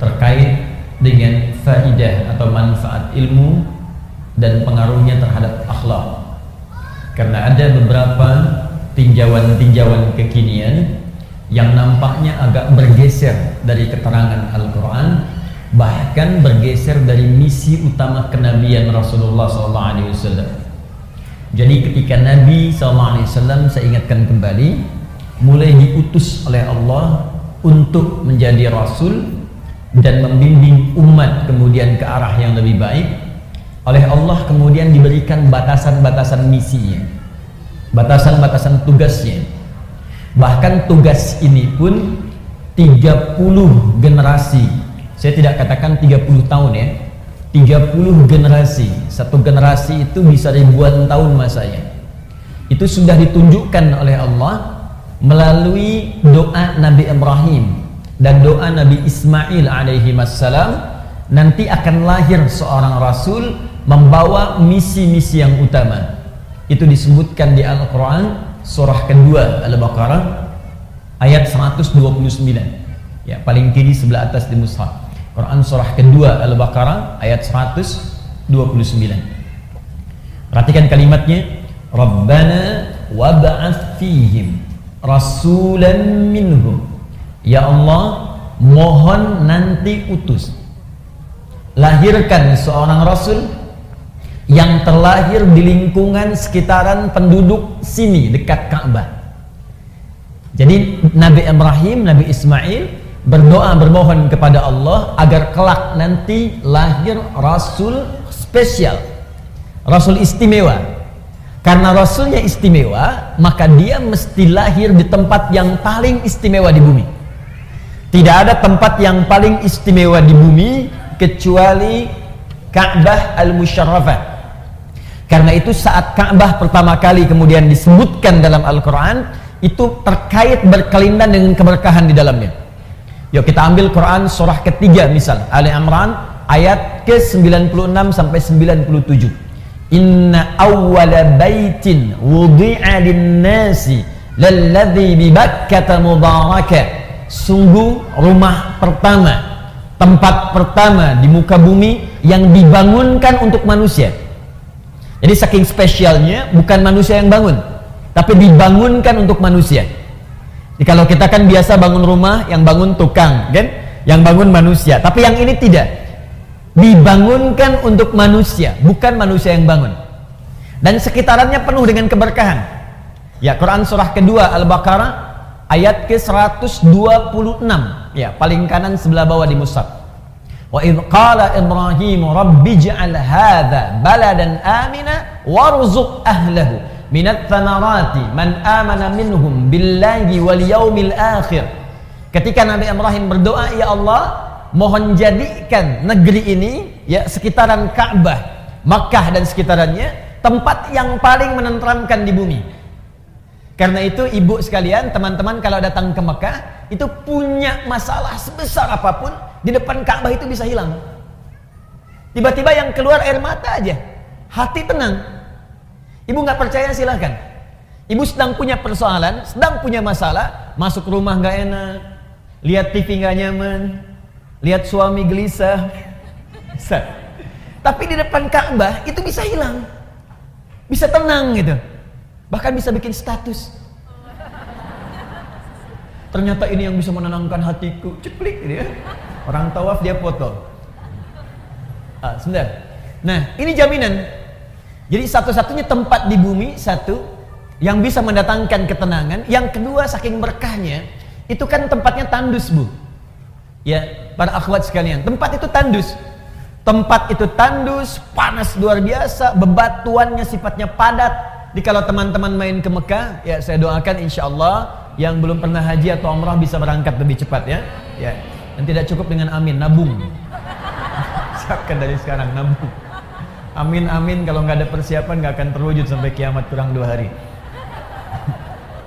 terkait dengan faidah atau manfaat ilmu dan pengaruhnya terhadap akhlak. Karena ada beberapa tinjauan-tinjauan kekinian yang nampaknya agak bergeser dari keterangan Al-Quran, bahkan bergeser dari misi utama kenabian Rasulullah SAW. Jadi ketika Nabi SAW, saya ingatkan kembali, mulai diutus oleh Allah untuk menjadi Rasul dan membimbing umat kemudian ke arah yang lebih baik, oleh Allah kemudian diberikan batasan-batasan misinya, batasan-batasan tugasnya. Bahkan tugas ini pun 30 generasi. Saya tidak katakan 30 tahun ya, 30 generasi. Satu generasi itu bisa ribuan tahun masanya. Itu sudah ditunjukkan oleh Allah melalui doa Nabi Ibrahim dan doa Nabi Ismail alaihi wassalam. Nanti akan lahir seorang Rasul membawa misi-misi yang utama. Itu disebutkan di Al-Quran surah kedua Al-Baqarah ayat 129 ya, paling kiri sebelah atas di mushaf. Quran surah kedua Al-Baqarah ayat 129. Perhatikan kalimatnya, Rabbana wab'ats fihim rasulan minhum. Ya Allah, mohon nanti utus, lahirkan seorang rasul yang terlahir di lingkungan sekitaran penduduk sini dekat Ka'bah. Jadi Nabi Ibrahim, Nabi Ismail berdoa bermohon kepada Allah agar kelak nanti lahir rasul spesial, rasul istimewa. Karena rasulnya istimewa, maka dia mesti lahir di tempat yang paling istimewa di bumi. Tidak ada tempat yang paling istimewa di bumi kecuali Ka'bah Al-Musyarrafah. Karena itu saat Ka'bah pertama kali kemudian disebutkan dalam Al-Quran, itu terkait berkelindan dengan keberkahan di dalamnya. Yuk kita ambil Quran surah ketiga misal, Ali Imran ayat ke-96 sampai 97. Inna awwala baitin wudi'a lin-nasi lalladzi bi Bakkah mubarakah. Sungguh rumah pertama, tempat pertama di muka bumi yang dibangunkan untuk manusia. Jadi saking spesialnya, bukan manusia yang bangun, tapi dibangunkan untuk manusia. Jadi kalau kita kan biasa bangun rumah, yang bangun tukang, kan? Yang bangun manusia. Tapi yang ini tidak, dibangunkan untuk manusia, bukan manusia yang bangun. Dan sekitarannya penuh dengan keberkahan. Ya, Quran surah kedua Al-Baqarah ayat ke-126, ya, paling kanan sebelah bawah di mushaf. Wa idh qala Ibrahim rabbi ij'al hadza baladan amina warzuq ahlahu minat thamarati man amana minhum billahi wal yaumil akhir. Ketika Nabi Ibrahim berdoa, ya Allah, mohon jadikan negeri ini, ya, sekitaran Ka'bah, Makkah dan sekitarannya, tempat yang paling menenteramkan di bumi. Karena itu ibu sekalian, teman-teman kalau datang ke Mekah itu punya masalah sebesar apapun, di depan Ka'bah itu bisa hilang. Tiba-tiba yang keluar air mata aja, hati tenang. Ibu nggak percaya silahkan. Ibu sedang punya persoalan, sedang punya masalah, masuk rumah nggak enak, lihat TV nggak nyaman, lihat suami gelisah. Tapi di depan Ka'bah itu bisa hilang, bisa tenang gitu. Bahkan bisa bikin status. Ternyata ini yang bisa menenangkan hatiku. Ceplik gitu ya. Orang tawaf dia foto. Sebentar. Nah, ini jaminan. Jadi satu-satunya tempat di bumi, satu, yang bisa mendatangkan ketenangan. Yang kedua, saking berkahnya, itu kan tempatnya tandus, Bu. Ya, para akhwat sekalian, tempat itu tandus. Tempat itu tandus, panas luar biasa, bebatuannya sifatnya padat. Jadi kalau teman-teman main ke Mekah, ya saya doakan insya Allah yang belum pernah haji atau umrah bisa berangkat lebih cepat ya. Ya, dan tidak cukup dengan amin, nabung. Siapkan dari sekarang, nabung. Amin amin, kalau nggak ada persiapan nggak akan terwujud sampai kiamat kurang 2 hari.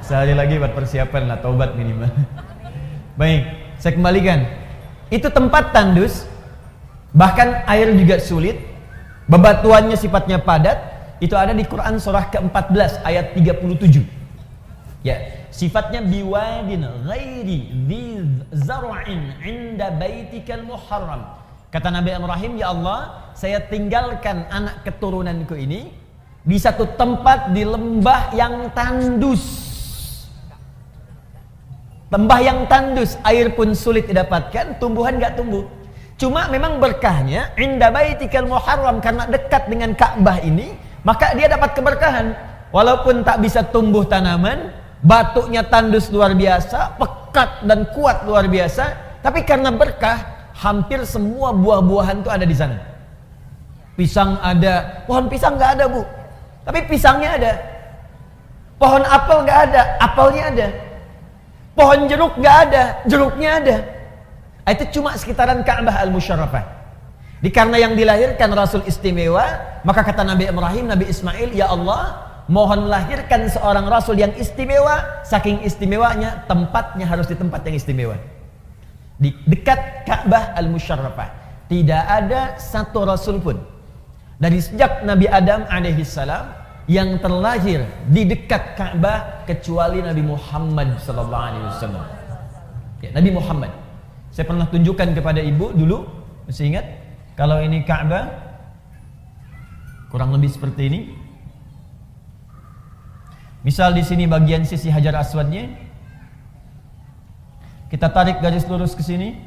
Sehari lagi buat persiapan lah, taubat minimal. Baik, saya kembalikan. Itu tempat tandus, bahkan air juga sulit, bebatuannya sifatnya padat. Itu ada di Quran surah ke-14 ayat 37. Ya, sifatnya biwadin ghairi dzi zar'in 'inda baitikal muharram. Kata Nabi Ibrahim, ya Allah, saya tinggalkan anak keturunanku ini di satu tempat di lembah yang tandus. Lembah yang tandus, air pun sulit didapatkan, tumbuhan enggak tumbuh. Cuma memang berkahnya inda baitikal muharram, karena dekat dengan Ka'bah ini, maka dia dapat keberkahan. Walaupun tak bisa tumbuh tanaman, batunya tandus luar biasa, pekat dan kuat luar biasa, tapi karena berkah, hampir semua buah-buahan itu ada di sana. Pisang ada, pohon pisang nggak ada bu, tapi pisangnya ada. Pohon apel nggak ada, apelnya ada. Pohon jeruk nggak ada, jeruknya ada. Itu cuma sekitaran Ka'bah al-Musyarrafah. Karena yang dilahirkan Rasul istimewa, maka kata Nabi Ibrahim, Nabi Ismail, ya Allah, mohon lahirkan seorang Rasul yang istimewa. Saking istimewanya, tempatnya harus di tempat yang istimewa, di dekat Ka'bah al-Musyarrafah. Tidak ada satu Rasul pun dari sejak Nabi Adam alaihissalam yang terlahir di dekat Ka'bah kecuali Nabi Muhammad sallallahu alaihi wasallam. Ya, Nabi Muhammad. Saya pernah tunjukkan kepada ibu dulu, masih ingat? Kalau ini Ka'bah kurang lebih seperti ini. Misal di sini bagian sisi Hajar Aswadnya, kita tarik garis lurus ke sini.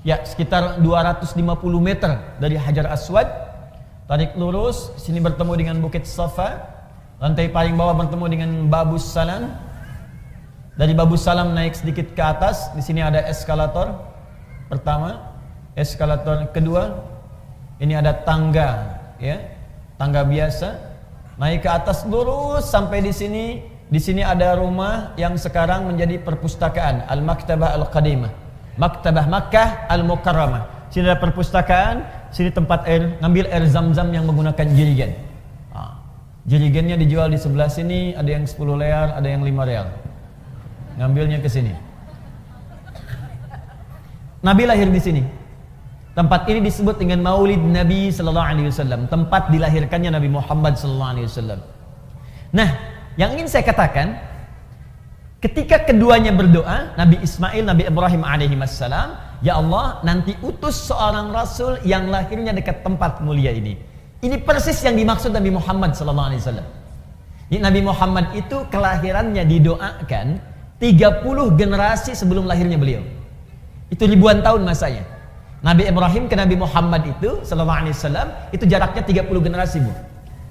Ya, sekitar 250 meter dari Hajar Aswad. Tarik lurus, sini bertemu dengan Bukit Safa. Lantai paling bawah bertemu dengan Babus Salam. Dari Babus Salam naik sedikit ke atas, di sini ada eskalator pertama, eskalator kedua. Ini ada tangga, ya, tangga biasa. Naik ke atas lurus sampai di sini. Di sini ada rumah yang sekarang menjadi perpustakaan, Al-Maktabah Al-Qadimah, Maktabah Makkah Al-Mukarramah. Sini ada perpustakaan, sini tempat air, ngambil air zam-zam yang menggunakan jerigen. Jerigennya dijual di sebelah sini, ada yang 10 lear, ada yang 5 real. Ngambilnya ke sini. Nabi lahir di sini. Tempat ini disebut dengan Maulid Nabi sallallahu alaihi wasallam, tempat dilahirkannya Nabi Muhammad sallallahu alaihi wasallam. Nah, yang ingin saya katakan, ketika keduanya berdoa, Nabi Ismail, Nabi Ibrahim alaihi wassalam, ya Allah, nanti utus seorang Rasul yang lahirnya dekat tempat mulia ini. Ini persis yang dimaksud Nabi Muhammad sallallahu alaihi wasallam. Nabi Muhammad itu kelahirannya didoakan 30 generasi sebelum lahirnya beliau. Itu ribuan tahun masanya. Nabi Ibrahim ke Nabi Muhammad itu sallallahu alaihi wasallam itu jaraknya 30 generasi, Bu.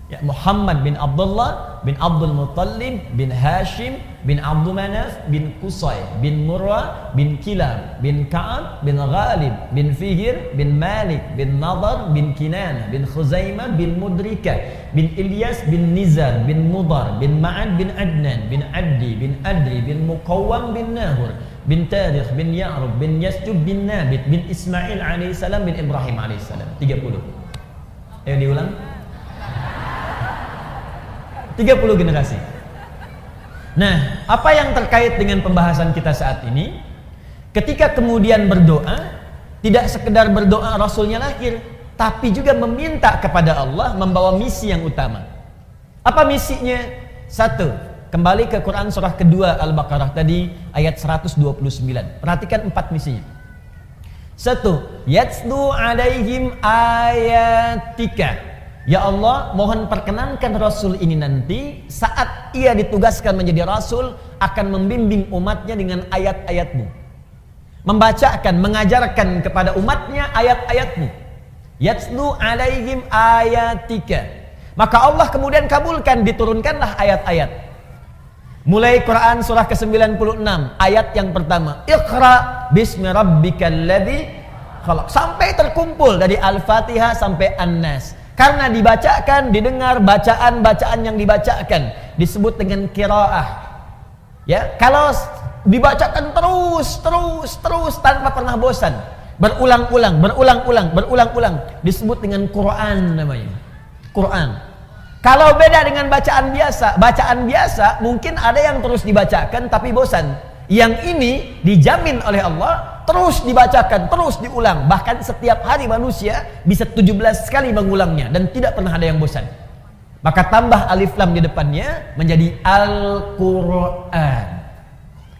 Ya, Muhammad bin Abdullah bin Abdul Muttalib bin Hashim bin Abdul Manaf bin Qusay bin Murrah bin Kilab bin Ka'ab bin Ghalib bin Fihir bin Malik bin Nadar bin Kinana bin Khuzaimah bin Mudrika bin Ilyas bin Nizar bin Mudar bin Ma'ad bin Adnan bin Addi bin Adri bin Muqawwam bin Nahur bin Tarikh bin Ya'rub bin Yasjub bin Nabit bin Ismail alaihissalam bin Ibrahim alaihissalam. 30. Ayo diulang. 30 generasi. Nah, apa yang terkait dengan pembahasan kita saat ini? Ketika kemudian berdoa, tidak sekedar berdoa Rasulnya lahir, tapi juga meminta kepada Allah, membawa misi yang utama. Apa misinya? Satu, kembali ke Quran surah kedua Al-Baqarah tadi ayat 129. Perhatikan 4 misinya. Satu, yatslu alaihim ayatika. Ya Allah, mohon perkenankan Rasul ini nanti saat ia ditugaskan menjadi Rasul akan membimbing umatnya dengan ayat-ayatmu, membacakan, mengajarkan kepada umatnya ayat-ayatmu. Yatslu alaihim ayatika. Maka Allah kemudian kabulkan, diturunkanlah ayat-ayat. Mulai Quran surah ke-96 ayat yang pertama, Iqra bismi rabbikal ladzi khalaq, sampai terkumpul dari Al-Fatihah sampai An-Nas. Karena dibacakan, didengar bacaan-bacaan yang dibacakan disebut dengan qiraah. Ya, kalau dibacakan terus tanpa pernah bosan, berulang-ulang disebut dengan Quran namanya. Quran. Kalau beda dengan bacaan biasa mungkin ada yang terus dibacakan tapi bosan. Yang ini dijamin oleh Allah terus dibacakan, terus diulang. Bahkan setiap hari manusia bisa 17 kali mengulangnya dan tidak pernah ada yang bosan. Maka tambah alif lam di depannya menjadi Al-Quran.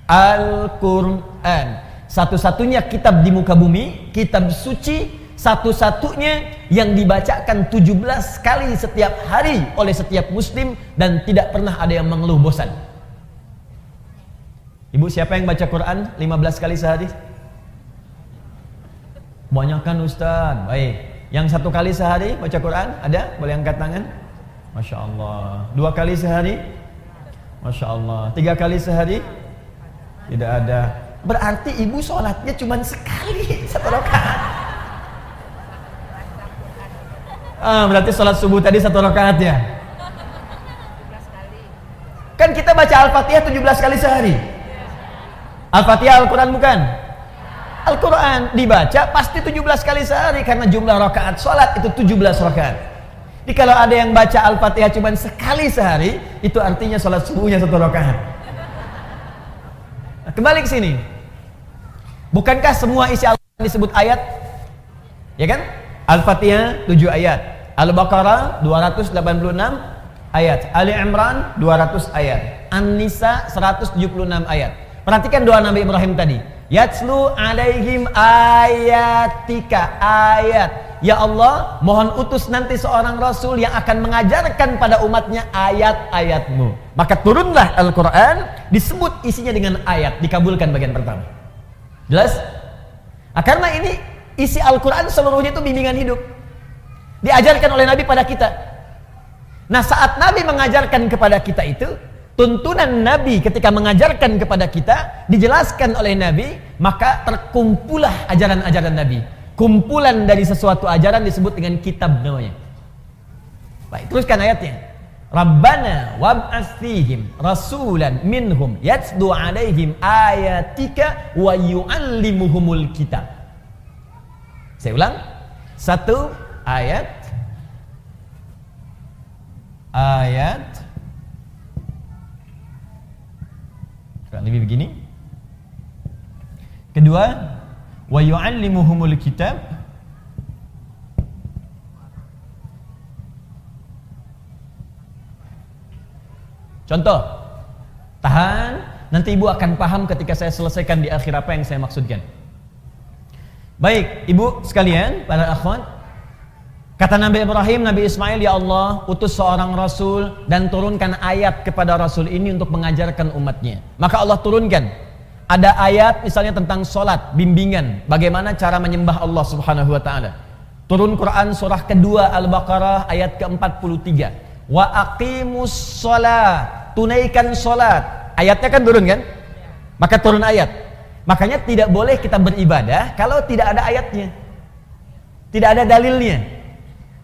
Al-Quran. Satu-satunya kitab di muka bumi, kitab suci, satu-satunya yang dibacakan 17 kali setiap hari oleh setiap muslim dan tidak pernah ada yang mengeluh bosan. Ibu, siapa yang baca Quran 15 kali sehari? Kebanyakan Ustaz. Baik. Yang 1 kali sehari baca Quran ada? Boleh angkat tangan? Masya Allah. 2 kali sehari? Masya Allah. 3 kali sehari? Tidak ada. Berarti ibu sholatnya cuma sekali, 1 rakaat. Berarti sholat subuh tadi 1 rakaat ya? Kan kita baca Al-Fatihah 17 kali sehari. Al-Fatihah Al-Quran bukan? Al-Quran dibaca pasti 17 kali sehari karena jumlah rakaat sholat itu 17 rakaat. Jadi kalau ada yang baca Al-Fatihah cuma sekali sehari, itu artinya sholat subuhnya 1 rakaat. Nah, kembali ke sini. Bukankah semua isi Al-Quran disebut ayat? Ya kan? Al-Fatihah 7 ayat, Al-Baqarah 286 ayat, Ali Imran 200 ayat, An-Nisa 176 ayat. Perhatikan doa Nabi Ibrahim tadi. Yatslu alaihim ayatika, ayat. Ya Allah, mohon utus nanti seorang Rasul yang akan mengajarkan pada umatnya ayat-ayatmu. Maka turunlah Al-Quran, disebut isinya dengan ayat, dikabulkan bagian pertama. Jelas? Nah, karena ini isi Al-Quran seluruhnya itu bimbingan hidup, diajarkan oleh Nabi pada kita. Nah, saat Nabi mengajarkan kepada kita itu, tuntunan Nabi ketika mengajarkan kepada kita dijelaskan oleh Nabi, maka terkumpulah ajaran-ajaran Nabi. Kumpulan dari sesuatu ajaran disebut dengan kitab namanya. Baik, teruskan ayatnya. Rabbana wab'ats fihim rasulan minhum yatslu alaihim ayatika wa yu'allimuhumul kitab. Saya ulang. 1 ayat lebih begini. Kedua, wa yu'allimuhumul kitab. Contoh. Tahan, nanti ibu akan paham ketika saya selesaikan di akhir apa yang saya maksudkan. Baik, ibu sekalian, para akhwat, kata Nabi Ibrahim, Nabi Ismail, ya Allah, utus seorang Rasul dan turunkan ayat kepada Rasul ini untuk mengajarkan umatnya. Maka Allah turunkan. Ada ayat misalnya tentang sholat, bimbingan, bagaimana cara menyembah Allah subhanahu wa ta'ala. Turun Quran surah kedua Al-Baqarah ayat ke-43. Wa aqimus sholat, tunaikan sholat. Ayatnya kan turun kan? Maka turun ayat. Makanya tidak boleh kita beribadah kalau tidak ada ayatnya, tidak ada dalilnya.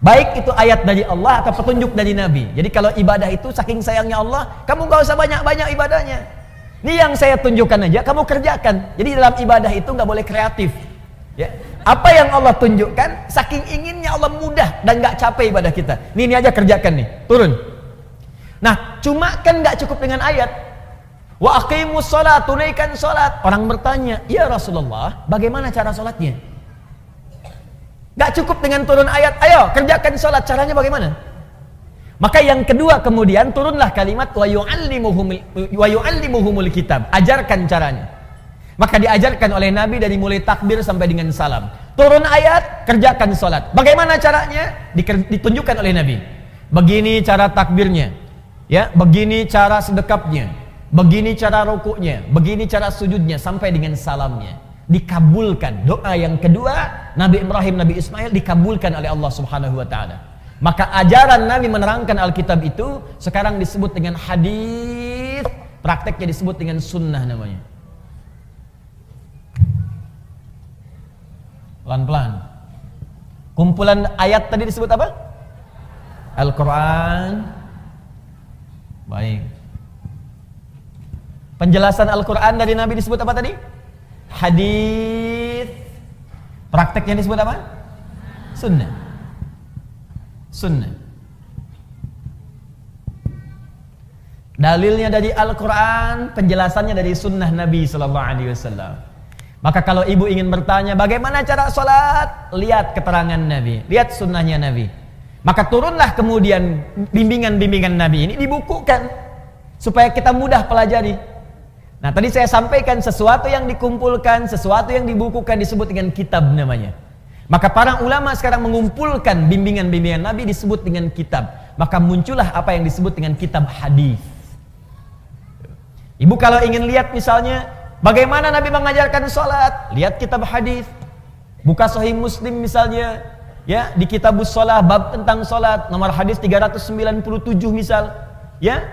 Baik itu ayat dari Allah atau petunjuk dari Nabi. Jadi kalau ibadah itu saking sayangnya Allah, kamu gak usah banyak-banyak ibadahnya. Ini yang saya tunjukkan aja, kamu kerjakan. Jadi dalam ibadah itu gak boleh kreatif. Ya. Apa yang Allah tunjukkan, saking inginnya Allah mudah dan gak capek ibadah kita. Ini aja kerjakan nih, turun. Nah, cuma kan gak cukup dengan ayat. Wa aqimus sholat, tunaikan sholat. Orang bertanya, ya Rasulullah, bagaimana cara sholatnya? Gak cukup dengan turun ayat, ayo kerjakan sholat, caranya bagaimana? Maka yang kedua kemudian turunlah kalimat wa yu'allimuhumul kitab, ajarkan caranya. Maka diajarkan oleh Nabi dari mulai takbir sampai dengan salam. Turun ayat, kerjakan sholat. Bagaimana caranya? Ditunjukkan oleh Nabi. Begini cara takbirnya, ya, begini cara sedekapnya, begini cara rukuknya, begini cara sujudnya sampai dengan salamnya. Dikabulkan doa yang kedua Nabi Ibrahim, Nabi Ismail dikabulkan oleh Allah subhanahu wa ta'ala. Maka ajaran Nabi menerangkan Alkitab itu sekarang disebut dengan hadis, prakteknya disebut dengan sunnah namanya. Pelan-pelan. Kumpulan ayat tadi disebut apa? Al-Quran. Baik. Penjelasan Al-Quran dari Nabi disebut apa tadi? Hadis. Prakteknya disebut apa? Sunnah. Sunnah. Dalilnya dari Al-Quran, penjelasannya dari sunnah Nabi SAW. Maka kalau ibu ingin bertanya bagaimana cara sholat, lihat keterangan Nabi, lihat sunnahnya Nabi. Maka turunlah kemudian bimbingan-bimbingan Nabi ini dibukukan supaya kita mudah pelajari. Nah, tadi saya sampaikan sesuatu yang dikumpulkan, sesuatu yang dibukukan disebut dengan kitab namanya. Maka para ulama sekarang mengumpulkan bimbingan-bimbingan Nabi disebut dengan kitab. Maka muncullah apa yang disebut dengan kitab hadis. Ibu kalau ingin lihat misalnya bagaimana Nabi mengajarkan sholat, lihat kitab hadis. Buka Sahih Muslim misalnya, ya, di Kitabus Shalah bab tentang sholat, nomor hadis 397 misal, ya.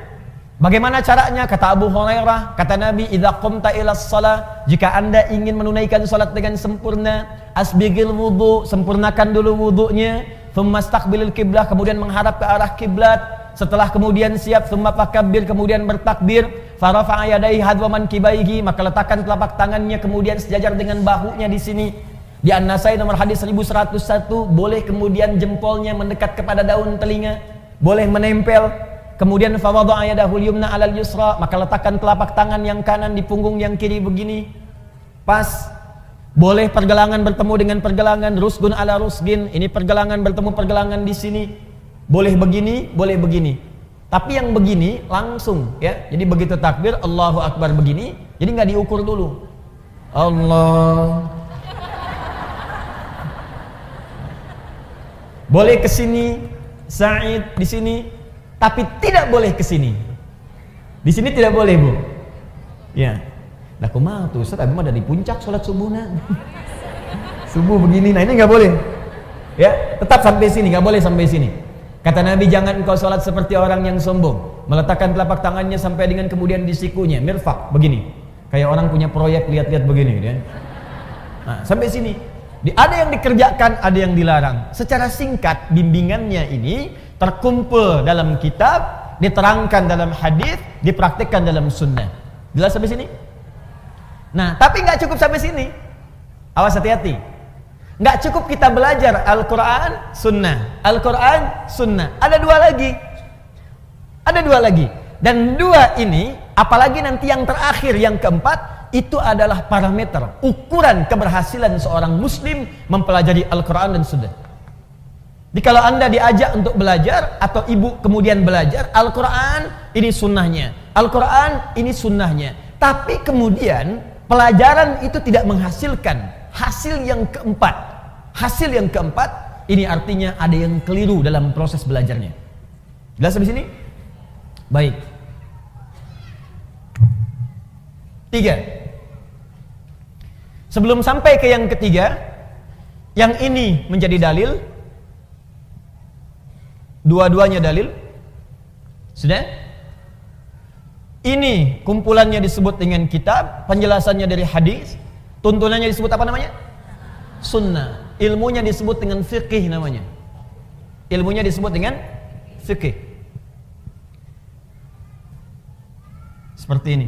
Bagaimana caranya? Kata Abu Hurairah, kata Nabi, idza qumta ilas shalah, jika Anda ingin menunaikan sholat dengan sempurna, asbigil wudu, sempurnakan dulu wudunya, thumma istaqbilil qiblah, kemudian menghadap ke arah kiblat. Setelah kemudian siap, thumma fakabbir, kemudian bertakbir, farafa'a yadayhi hadwa mankibaihi, maka letakkan telapak tangannya kemudian sejajar dengan bahunya di sini. Di An-Nasai nomor hadis 1101, boleh kemudian jempolnya mendekat kepada daun telinga, boleh menempel. Kemudian fawadha'a yadahul yumna 'alal yusra, maka letakkan telapak tangan yang kanan di punggung yang kiri begini. Pas. Boleh pergelangan bertemu dengan pergelangan, rusgun ala rusgin, ini pergelangan bertemu pergelangan di sini. Boleh begini, boleh begini. Tapi yang begini langsung, ya. Jadi begitu takbir Allahu Akbar begini, jadi nggak diukur dulu. Allah. Boleh ke sini, Sa'id di sini, tapi tidak boleh ke sini. Di sini tidak boleh, Bu. Ya. Nah, kumaha tuh Ustaz, abi mah ada di puncak salat subuhna. Subuh begini. Nah, ini enggak boleh. Ya, tetap sampai sini, enggak boleh sampai sini. Kata Nabi, jangan engkau salat seperti orang yang sombong, meletakkan telapak tangannya sampai dengan kemudian di sikunya, mirfaq begini. Kayak orang punya proyek lihat-lihat begini, ya. Nah, sampai sini. Ada yang dikerjakan, ada yang dilarang. Secara singkat, bimbingannya ini terkumpul dalam kitab, diterangkan dalam hadis, dipraktikkan dalam sunnah. Jelas sampai sini? Nah, tapi nggak cukup sampai sini. Awas, hati-hati. Nggak cukup kita belajar Al-Quran, sunnah. Al-Quran, sunnah. Ada dua lagi. Ada dua lagi. Dan dua ini, apalagi nanti yang terakhir, yang keempat, itu adalah parameter, ukuran keberhasilan seorang muslim mempelajari Al-Quran dan Sunnah. Jadi kalau Anda diajak untuk belajar, atau ibu kemudian belajar, Al-Quran ini sunnahnya, Al-Quran ini sunnahnya. Tapi kemudian pelajaran itu tidak menghasilkan hasil yang keempat. Hasil yang keempat, ini artinya ada yang keliru dalam proses belajarnya. Jelas sampai sini? Baik. 3. Sebelum sampai ke yang ketiga, yang ini menjadi dalil, dua-duanya dalil. Sudah? Ini kumpulannya disebut dengan kitab, penjelasannya dari hadis, tuntunannya disebut apa namanya? Sunnah. Ilmunya disebut dengan fiqih namanya. Ilmunya disebut dengan fiqih. Seperti ini.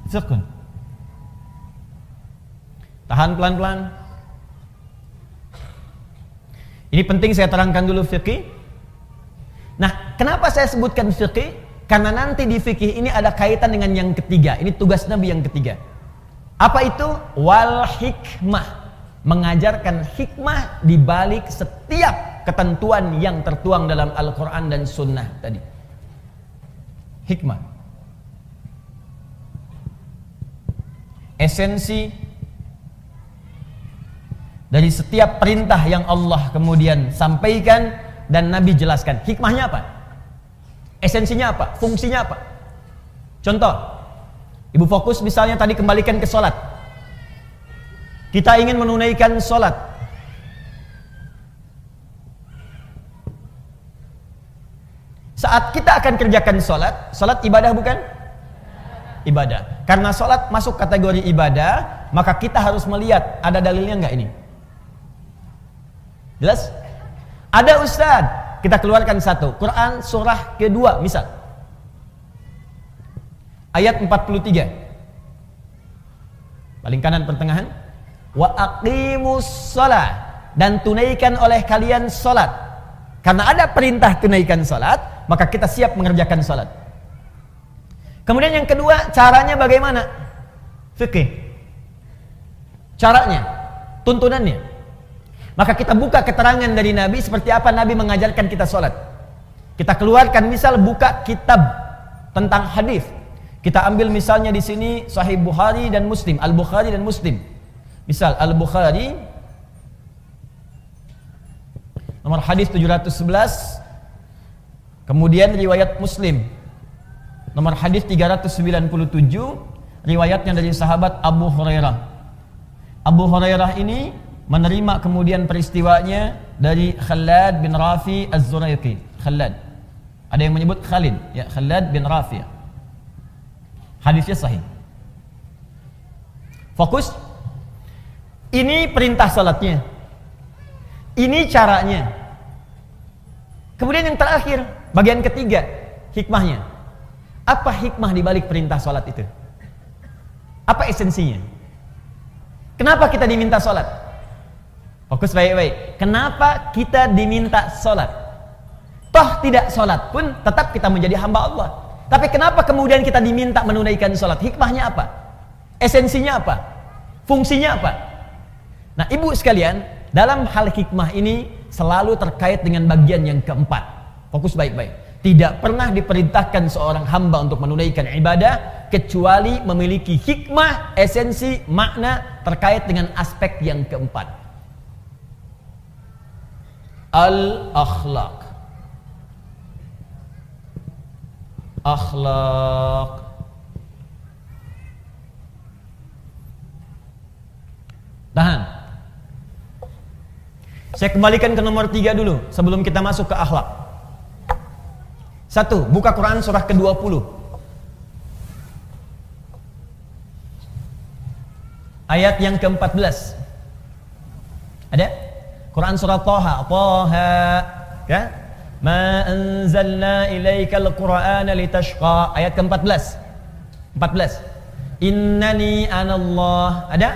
Fiqh. Tahan pelan-pelan. Ini penting saya terangkan dulu fiqih. Nah, kenapa saya sebutkan fiqih? Karena nanti di fikih ini ada kaitan dengan yang ketiga. Ini tugas Nabi yang ketiga. Apa itu? Wal hikmah. Mengajarkan hikmah di balik setiap ketentuan yang tertuang dalam Al-Quran dan Sunnah tadi. Hikmah. Esensi dari setiap perintah yang Allah kemudian sampaikan dan Nabi jelaskan. Hikmahnya apa? Esensinya apa? Fungsinya apa? Contoh, ibu fokus misalnya tadi kembalikan ke sholat. Kita ingin menunaikan sholat. Saat kita akan kerjakan sholat, sholat ibadah bukan? Ibadah. Karena sholat masuk kategori ibadah, maka kita harus melihat ada dalilnya enggak ini. Jelas? Ada ustaz, kita keluarkan satu. Quran surah kedua misal. Ayat 43. Paling kanan pertengahan. Wa aqimus shalah, dan tunaikan oleh kalian salat. Karena ada perintah tunaikan salat, maka kita siap mengerjakan salat. Kemudian yang kedua, caranya bagaimana? Fikih. Caranya, tuntunannya. Maka kita buka keterangan dari Nabi seperti apa Nabi mengajarkan kita sholat. Kita keluarkan misal buka kitab tentang hadis. Kita ambil misalnya di sini Sahih Bukhari dan Muslim, Al-Bukhari dan Muslim. Misal Al-Bukhari nomor hadis 711, kemudian riwayat Muslim nomor hadis 397, riwayatnya dari sahabat Abu Hurairah. Abu Hurairah ini menerima kemudian peristiwanya dari Khalad bin Rafi Az-Zuraiqi. Khalad, ada yang menyebut Khalid, ya, Khalad bin Rafi. Hadisnya sahih. Fokus. Ini perintah salatnya, ini caranya. Kemudian yang terakhir, bagian ketiga, hikmahnya. Apa hikmah di balik perintah salat itu? Apa esensinya? Kenapa kita diminta salat? Fokus baik-baik. Kenapa kita diminta salat? Toh tidak salat pun tetap kita menjadi hamba Allah. Tapi kenapa kemudian kita diminta menunaikan salat? Hikmahnya apa? Esensinya apa? Fungsinya apa? Nah, ibu sekalian, dalam hal hikmah ini selalu terkait dengan bagian yang keempat. Fokus baik-baik. Tidak pernah diperintahkan seorang hamba untuk menunaikan ibadah kecuali memiliki hikmah, esensi, makna terkait dengan aspek yang keempat. Al-akhlaq. Akhlaq. Tahan. Saya kembalikan ke nomor 3 dulu sebelum kita masuk ke akhlak. 1. Buka Quran surah ke-20. Ayat yang ke-14. Ada? Quran surah Thaha. Thaha. Ya? Ma anzalna ilaikal Qur'ana litashqa. Ayat ke-14. 14. Innani anallah. Ada?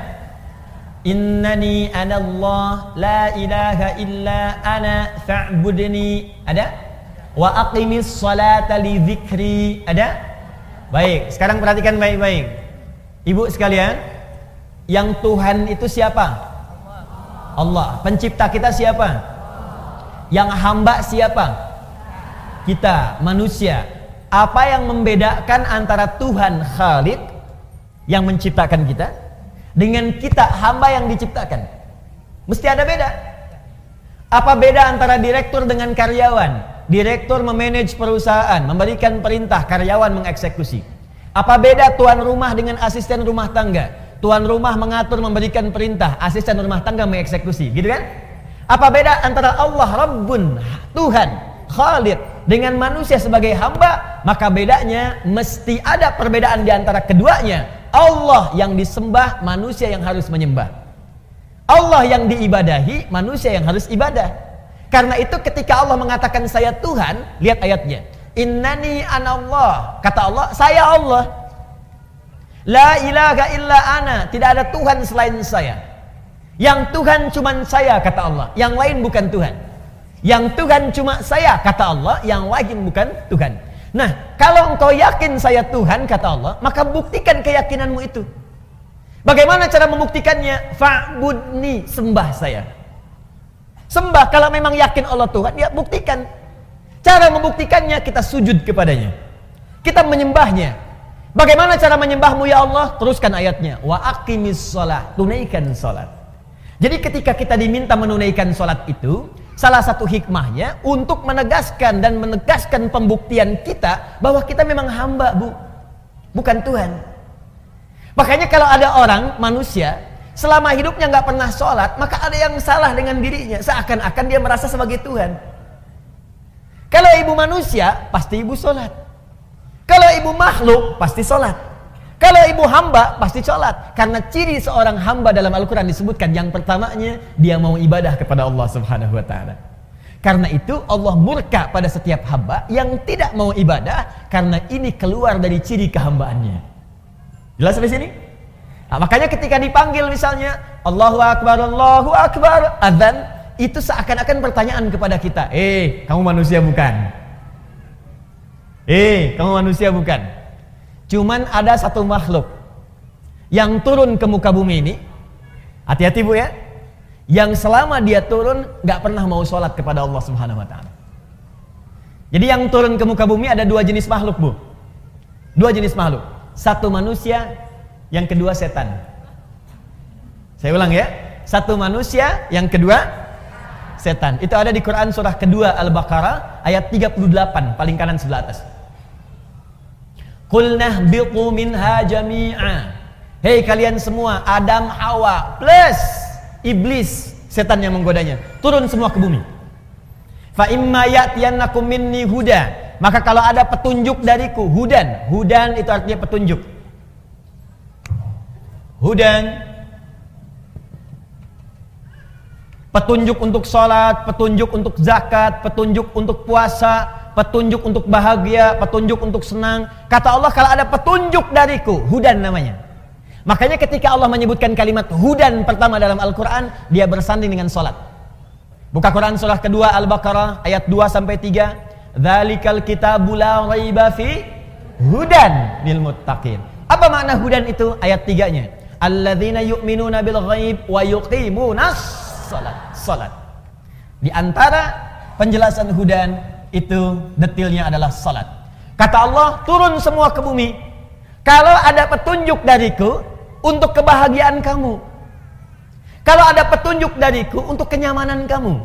Innani anallah la ilaha illa ana fa'budni. Ada? Wa aqimis salata li dzikri. Ada? Baik, sekarang perhatikan baik-baik. Ibu sekalian, yang Tuhan itu siapa? Allah. Pencipta kita siapa? Yang hamba siapa? Kita, manusia. Apa yang membedakan antara Tuhan Khalik yang menciptakan kita dengan kita hamba yang diciptakan? Mesti ada beda. Apa beda antara direktur dengan karyawan? Direktur memanage perusahaan, memberikan perintah, karyawan mengeksekusi. Apa beda tuan rumah dengan asisten rumah tangga? Tuan rumah mengatur, memberikan perintah, asisten rumah tangga mengeksekusi, gitu kan? Apa beda antara Allah Rabbun, Tuhan, Khalid, dengan manusia sebagai hamba? Maka bedanya mesti ada perbedaan di antara keduanya. Allah yang disembah, manusia yang harus menyembah. Allah yang diibadahi, manusia yang harus ibadah. Karena itu ketika Allah mengatakan saya Tuhan, lihat ayatnya. Innani anallah. Kata Allah, saya Allah. La ilaha illa ana. Tidak ada Tuhan selain saya. Yang Tuhan cuma saya, kata Allah. Yang lain bukan Tuhan. Yang Tuhan cuma saya, kata Allah. Yang lain bukan Tuhan. Nah, kalau engkau yakin saya Tuhan, kata Allah, maka buktikan keyakinanmu itu. Bagaimana cara membuktikannya? Fa'budni, sembah saya. Sembah, kalau memang yakin Allah Tuhan, ya buktikan. Cara membuktikannya, kita sujud kepadanya. Kita menyembahnya. Bagaimana cara menyembahmu ya Allah? Teruskan ayatnya. Wa aqimis shalah, tunaikan salat. Jadi ketika kita diminta menunaikan salat itu, salah satu hikmahnya untuk menegaskan dan menegaskan pembuktian kita bahwa kita memang hamba, Bu. Bukan Tuhan. Makanya kalau ada orang, manusia, selama hidupnya nggak pernah sholat, maka ada yang salah dengan dirinya. Seakan-akan dia merasa sebagai Tuhan. Kalau ibu manusia, pasti ibu sholat. Kalau ibu makhluk, pasti sholat. Kalau ibu hamba, pasti sholat. Karena ciri seorang hamba dalam Al-Quran disebutkan, yang pertamanya, dia mau ibadah kepada Allah Subhanahu Wa Ta'ala. Karena itu Allah murka pada setiap hamba yang tidak mau ibadah, karena ini keluar dari ciri kehambaannya. Jelas sampai sini? Nah, makanya ketika dipanggil misalnya Allahu Akbar, adzan, itu seakan-akan pertanyaan kepada kita. Kamu manusia bukan? Kamu manusia bukan? Cuman ada satu makhluk yang turun ke muka bumi ini. Hati-hati Bu ya. yang selama dia turun gak pernah mau sholat kepada Allah Subhanahu wa ta'ala. Jadi yang turun ke muka bumi ada dua jenis makhluk, Bu. Dua jenis makhluk. Satu manusia, yang kedua setan. Saya ulang ya. Satu manusia, yang kedua setan. Itu ada di Quran surah kedua Al-Baqarah ayat 38, paling kanan sebelah atas. Qul nahbitu minha jami'a. Hei kalian semua, Adam, Hawa plus iblis, setan yang menggodanya, turun semua ke bumi. Fa imma ya'tiyannakum minni huda. Maka kalau ada petunjuk dariku, hudan. Hudan itu artinya petunjuk. Hudan, petunjuk untuk sholat, petunjuk untuk zakat, petunjuk untuk puasa, petunjuk untuk bahagia, petunjuk untuk senang. Kata Allah, kalau ada petunjuk dariku, hudan namanya. Makanya ketika Allah menyebutkan kalimat hudan pertama dalam Al-Quran, dia bersanding dengan sholat. Buka Quran surah kedua Al-Baqarah ayat 2-3. Dzalikal kitabu la raiba fi hudan lil muttaqin. Apa makna hudan itu? Ayat 3-nya. Alladzina yu'minuna bil ghaib wa yuqimunas salat. Di antara penjelasan hudan itu detailnya adalah salat. Kata Allah, turun semua ke bumi. Kalau ada petunjuk dariku untuk kebahagiaan kamu. Kalau ada petunjuk dariku untuk kenyamanan kamu.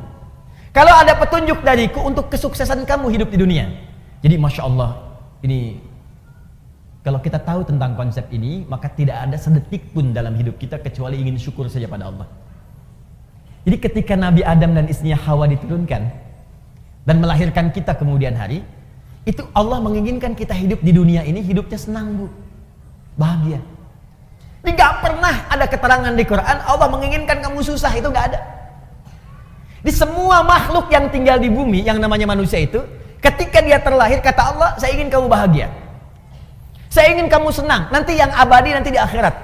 Kalau ada petunjuk dariku untuk kesuksesan kamu hidup di dunia. Jadi Masya Allah, ini kalau kita tahu tentang konsep ini, maka tidak ada sedetik pun dalam hidup kita kecuali ingin syukur saja pada Allah. Jadi ketika Nabi Adam dan istrinya Hawa diturunkan dan melahirkan kita kemudian hari, itu Allah menginginkan kita hidup di dunia ini hidupnya senang, Bu, bahagia. Ini gak pernah ada keterangan di Quran Allah menginginkan kamu susah, itu gak ada. Di semua makhluk yang tinggal di bumi yang namanya manusia itu, ketika dia terlahir, kata Allah, saya ingin kamu bahagia, saya ingin kamu senang, nanti yang abadi nanti di akhirat.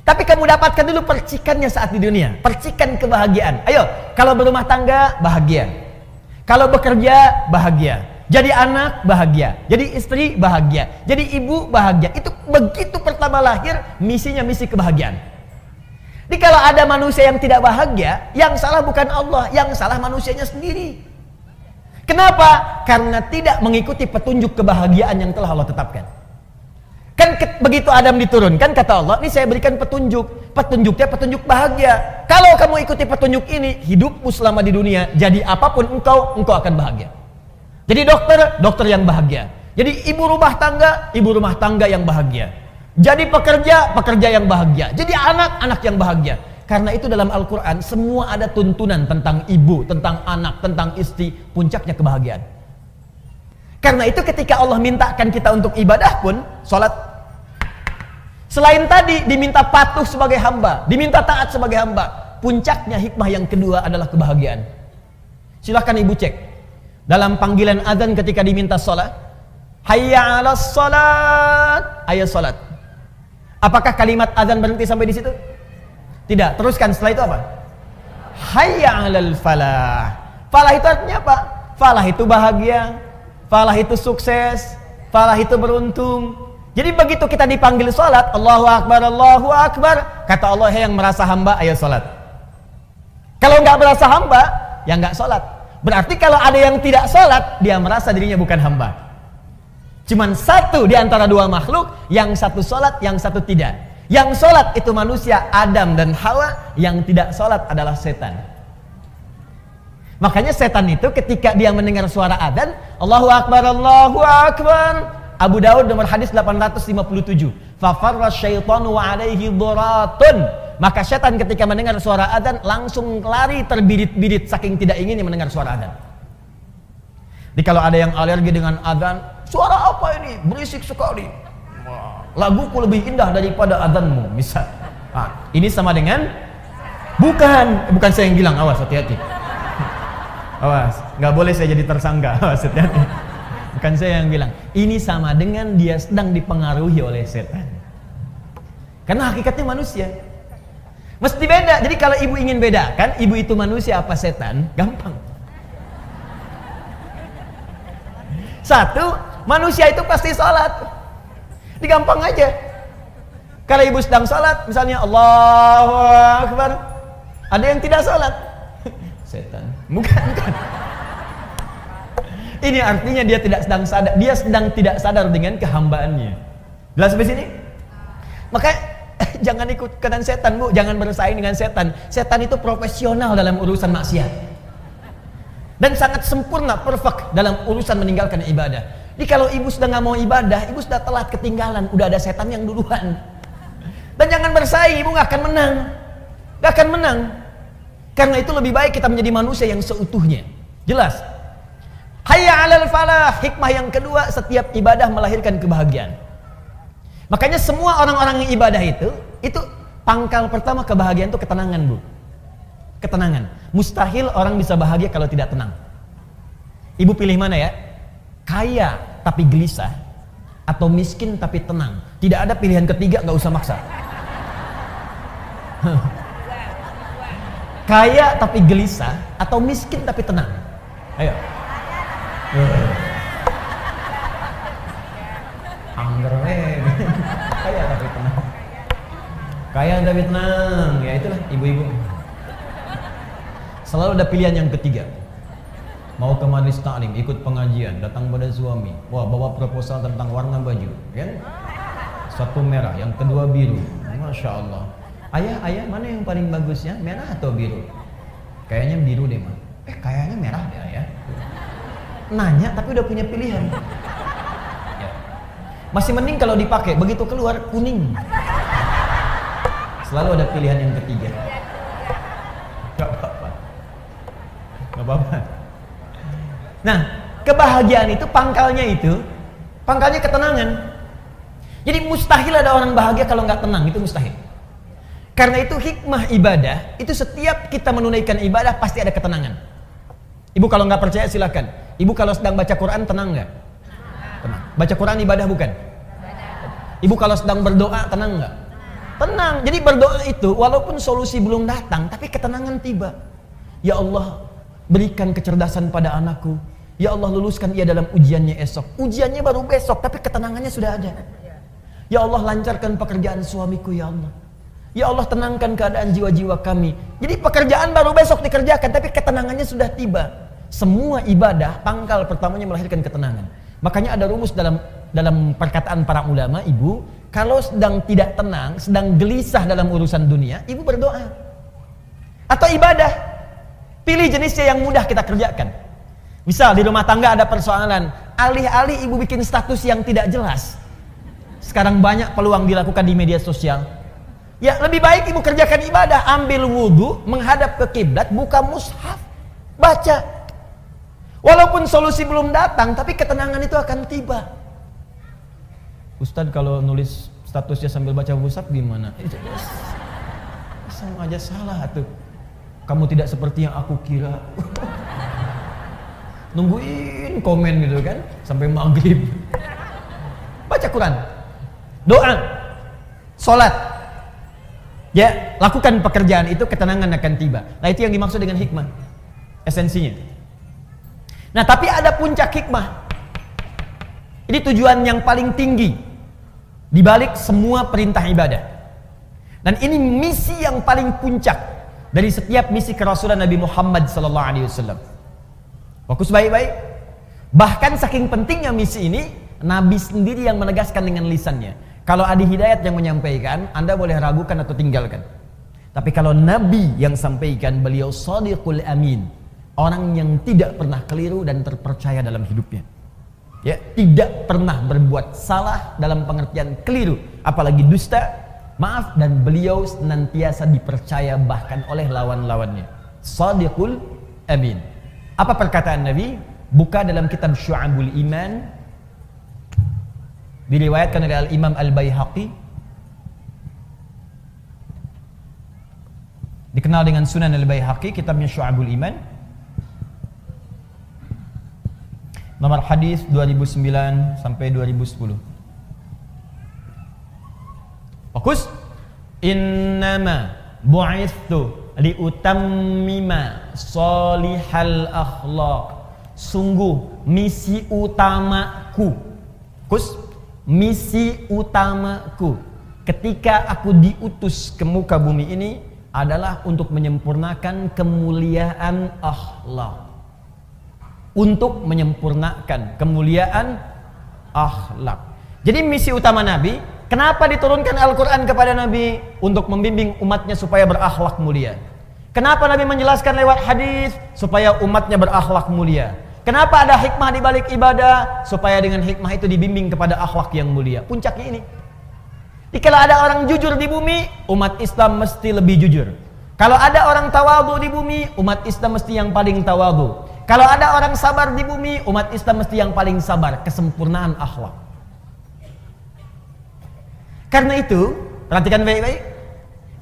Tapi kamu dapatkan dulu percikannya saat di dunia, percikan kebahagiaan. Ayo, kalau berumah tangga bahagia, kalau bekerja bahagia, jadi anak bahagia, jadi istri bahagia, jadi ibu bahagia. Itu begitu pertama lahir, misinya misi kebahagiaan. Jadi kalau ada manusia yang tidak bahagia, yang salah bukan Allah, yang salah manusianya sendiri. Kenapa? Karena tidak mengikuti petunjuk kebahagiaan yang telah Allah tetapkan. Kan begitu Adam diturunkan, kata Allah, ini saya berikan petunjuk. Petunjuknya petunjuk bahagia. Kalau kamu ikuti petunjuk ini, hidupmu selama di dunia, jadi apapun engkau akan bahagia. Jadi dokter yang bahagia. Jadi ibu rumah tangga yang bahagia. Jadi pekerja yang bahagia. Jadi anak yang bahagia. Karena itu dalam Al-Quran semua ada tuntunan tentang ibu, tentang anak, tentang istri. Puncaknya kebahagiaan. Karena itu ketika Allah mintakan kita untuk ibadah pun, sholat, selain tadi diminta patuh sebagai hamba, diminta taat sebagai hamba, puncaknya hikmah yang kedua adalah kebahagiaan. Silahkan ibu cek dalam panggilan azan ketika diminta sholat, hayya 'alas sholat, ayo sholat. Apakah kalimat azan berhenti sampai di situ? Tidak. Teruskan setelah itu apa? Hayya 'alal falah. Falah itu artinya apa? Falah itu bahagia, falah itu sukses, falah itu beruntung. Jadi begitu kita dipanggil sholat, Allahu Akbar, kata Allah, yang merasa hamba, ayo sholat. Kalau nggak merasa hamba, ya nggak sholat. Berarti kalau ada yang tidak sholat, dia merasa dirinya bukan hamba. Cuman satu di antara dua makhluk, yang satu sholat, yang satu tidak. Yang sholat itu manusia, Adam dan Hawa. Yang tidak sholat adalah setan. Makanya setan itu ketika dia mendengar suara adzan, Allahu Akbar, Abu Daud nomor hadis 857. Fafarra syaitanu alaihi dhuratun. Maka setan ketika mendengar suara adzan langsung lari terbirit-birit saking tidak inginnya mendengar suara adzan. Jadi kalau ada yang alergi dengan adzan, suara apa ini? Berisik sekali. Laguku lebih indah daripada adzanmu, misal. Nah, ini sama dengan bukan saya yang bilang, awas hati-hati. Awas, nggak boleh saya jadi tersangka. Awas hati-hati. Bukan saya yang bilang. Ini sama dengan dia sedang dipengaruhi oleh setan. Karena hakikatnya manusia. Mesti beda. Jadi kalau ibu ingin bedakan, ibu itu manusia apa setan, gampang. Satu, manusia itu pasti sholat. Digampang aja. Kalau ibu sedang sholat, misalnya Allahu Akbar, Ada yang tidak sholat. Setan. Bukan. Ini artinya dia tidak sedang sadar. Dia sedang tidak sadar dengan kehambaannya. Jelas sampai sini? Maka jangan ikut kanan setan, Bu. Jangan bersaing dengan setan. Setan itu profesional dalam urusan maksiat. Dan sangat sempurna, perfect dalam urusan meninggalkan ibadah. Jadi kalau ibu sudah nggak mau ibadah, ibu sudah telat, ketinggalan. Udah ada setan yang duluan. Dan jangan bersaing, ibu nggak akan menang. Nggak akan menang. Karena itu lebih baik kita menjadi manusia yang seutuhnya. Jelas? Hayya 'alal falah. Hikmah yang kedua, setiap ibadah melahirkan kebahagiaan. Makanya semua orang-orang yang ibadah itu pangkal pertama kebahagiaan itu ketenangan, Bu. Ketenangan. Mustahil orang bisa bahagia kalau tidak tenang. Ibu pilih mana ya? Kaya tapi gelisah atau miskin tapi tenang. Tidak ada pilihan ketiga, nggak usah maksa. Kaya tapi gelisah atau miskin tapi tenang. Ayo. Angger kaya tapi tenang. Kaya tapi tenang. Ya itulah ibu-ibu. Selalu ada pilihan yang ketiga. Mau ke majelis taklim, ikut pengajian, datang pada suami. Wah, bawa proposal tentang warna baju, kan? Satu merah, yang kedua biru. Masya Allah. Ayah, mana yang paling bagusnya? Merah atau biru? Kayaknya biru deh, Ma. Kayaknya merah deh, ya. Nanya tapi udah punya pilihan. Ya. Masih mending kalau dipakai, begitu keluar kuning. Selalu ada pilihan yang ketiga. Gak apa-apa. Gak apa-apa. Nah, kebahagiaan itu pangkalnya ketenangan. Jadi mustahil ada orang bahagia kalau nggak tenang, itu mustahil. Karena itu hikmah ibadah, itu setiap kita menunaikan ibadah pasti ada ketenangan. Ibu kalau nggak percaya silakan. Ibu kalau sedang baca Quran tenang nggak? Tenang. Baca Quran ibadah bukan? Ibu kalau sedang berdoa tenang nggak? Tenang. Jadi berdoa itu walaupun solusi belum datang, tapi ketenangan tiba. Ya Allah, berikan kecerdasan pada anakku. Ya Allah, luluskan ia dalam ujiannya esok. Ujiannya baru besok, tapi ketenangannya sudah ada. Ya Allah, lancarkan pekerjaan suamiku, ya Allah. Ya Allah, tenangkan keadaan jiwa-jiwa kami. Jadi pekerjaan baru besok dikerjakan, tapi ketenangannya sudah tiba. Semua ibadah pangkal pertamanya melahirkan ketenangan. Makanya ada rumus dalam perkataan para ulama, ibu, kalau sedang tidak tenang, sedang gelisah dalam urusan dunia, ibu berdoa. Atau ibadah. Pilih jenisnya yang mudah kita kerjakan. Misal di rumah tangga ada persoalan, alih-alih ibu bikin status yang tidak jelas. Sekarang banyak peluang dilakukan di media sosial. Ya lebih baik ibu kerjakan ibadah, ambil wudhu, menghadap ke kiblat, buka mushaf, baca. Walaupun solusi belum datang, tapi ketenangan itu akan tiba. Ustadz kalau nulis statusnya sambil baca mushaf gimana? Sama aja salah tuh. Kamu tidak seperti yang aku kira. Nungguin komen gitu kan sampai maghrib. Baca Quran, doa, sholat. Ya, lakukan pekerjaan itu, ketenangan akan tiba. Nah, itu yang dimaksud dengan hikmah. Esensinya. Nah, tapi ada puncak hikmah. Ini tujuan yang paling tinggi di balik semua perintah ibadah. Dan ini misi yang paling puncak dari setiap misi kerasulan Nabi Muhammad SAW. Fokus baik-baik. Bahkan saking pentingnya misi ini, Nabi sendiri yang menegaskan dengan lisannya. Kalau Adi Hidayat yang menyampaikan, Anda boleh ragukan atau tinggalkan. Tapi kalau Nabi yang sampaikan, beliau shadiqul amin, orang yang tidak pernah keliru dan terpercaya dalam hidupnya. Ya, tidak pernah berbuat salah dalam pengertian keliru, apalagi dusta. Maaf, dan beliau senantiasa dipercaya bahkan oleh lawan-lawannya. Shadiqul amin. Apa perkataan Nabi? Buka dalam kitab Syu'abul Iman, diriwayatkan oleh Al-Imam Al-Baihaqi, dikenal dengan Sunan Al-Baihaqi, kitabnya Syu'abul Iman, nomor hadis 2009 sampai 2010. Fokus. Innama bu'ithu liutammima salihal akhlaq. Sungguh misi utamaku. Fokus. Misi utamaku ketika aku diutus ke muka bumi ini adalah untuk menyempurnakan kemuliaan akhlak. Untuk menyempurnakan kemuliaan akhlak. Jadi misi utama Nabi, kenapa diturunkan Al-Quran kepada Nabi? Untuk membimbing umatnya supaya berakhlak mulia. Kenapa Nabi menjelaskan lewat hadis? Supaya umatnya berakhlak mulia. Kenapa ada hikmah di balik ibadah? Supaya dengan hikmah itu dibimbing kepada akhlak yang mulia. Puncaknya ini. Jadi kalau ada orang jujur di bumi, umat Islam mesti lebih jujur. Kalau ada orang tawadhu di bumi, umat Islam mesti yang paling tawadhu. Kalau ada orang sabar di bumi, umat Islam mesti yang paling sabar. Kesempurnaan akhlak. Karena itu, perhatikan baik-baik.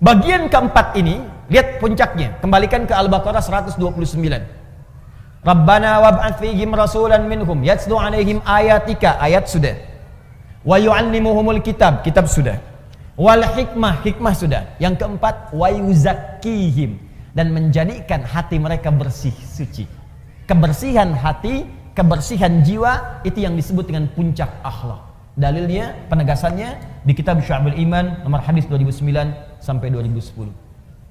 Bagian keempat ini, lihat puncaknya. Kembalikan ke Al-Baqarah 129. Rabbana wab'ats fihim rasulan minhum yatslu 'alaihim ayatika, ayat sudah. Wa yu'allimuhumul kitab, kitab sudah. Wal hikmah, hikmah sudah. Yang keempat, wa yuzakkihim, dan menjadikan hati mereka bersih, suci. Kebersihan hati, kebersihan jiwa, itu yang disebut dengan puncak akhlak. Dalilnya, penegasannya di kitab Syu'abul Iman nomor hadis 2009 sampai 2010.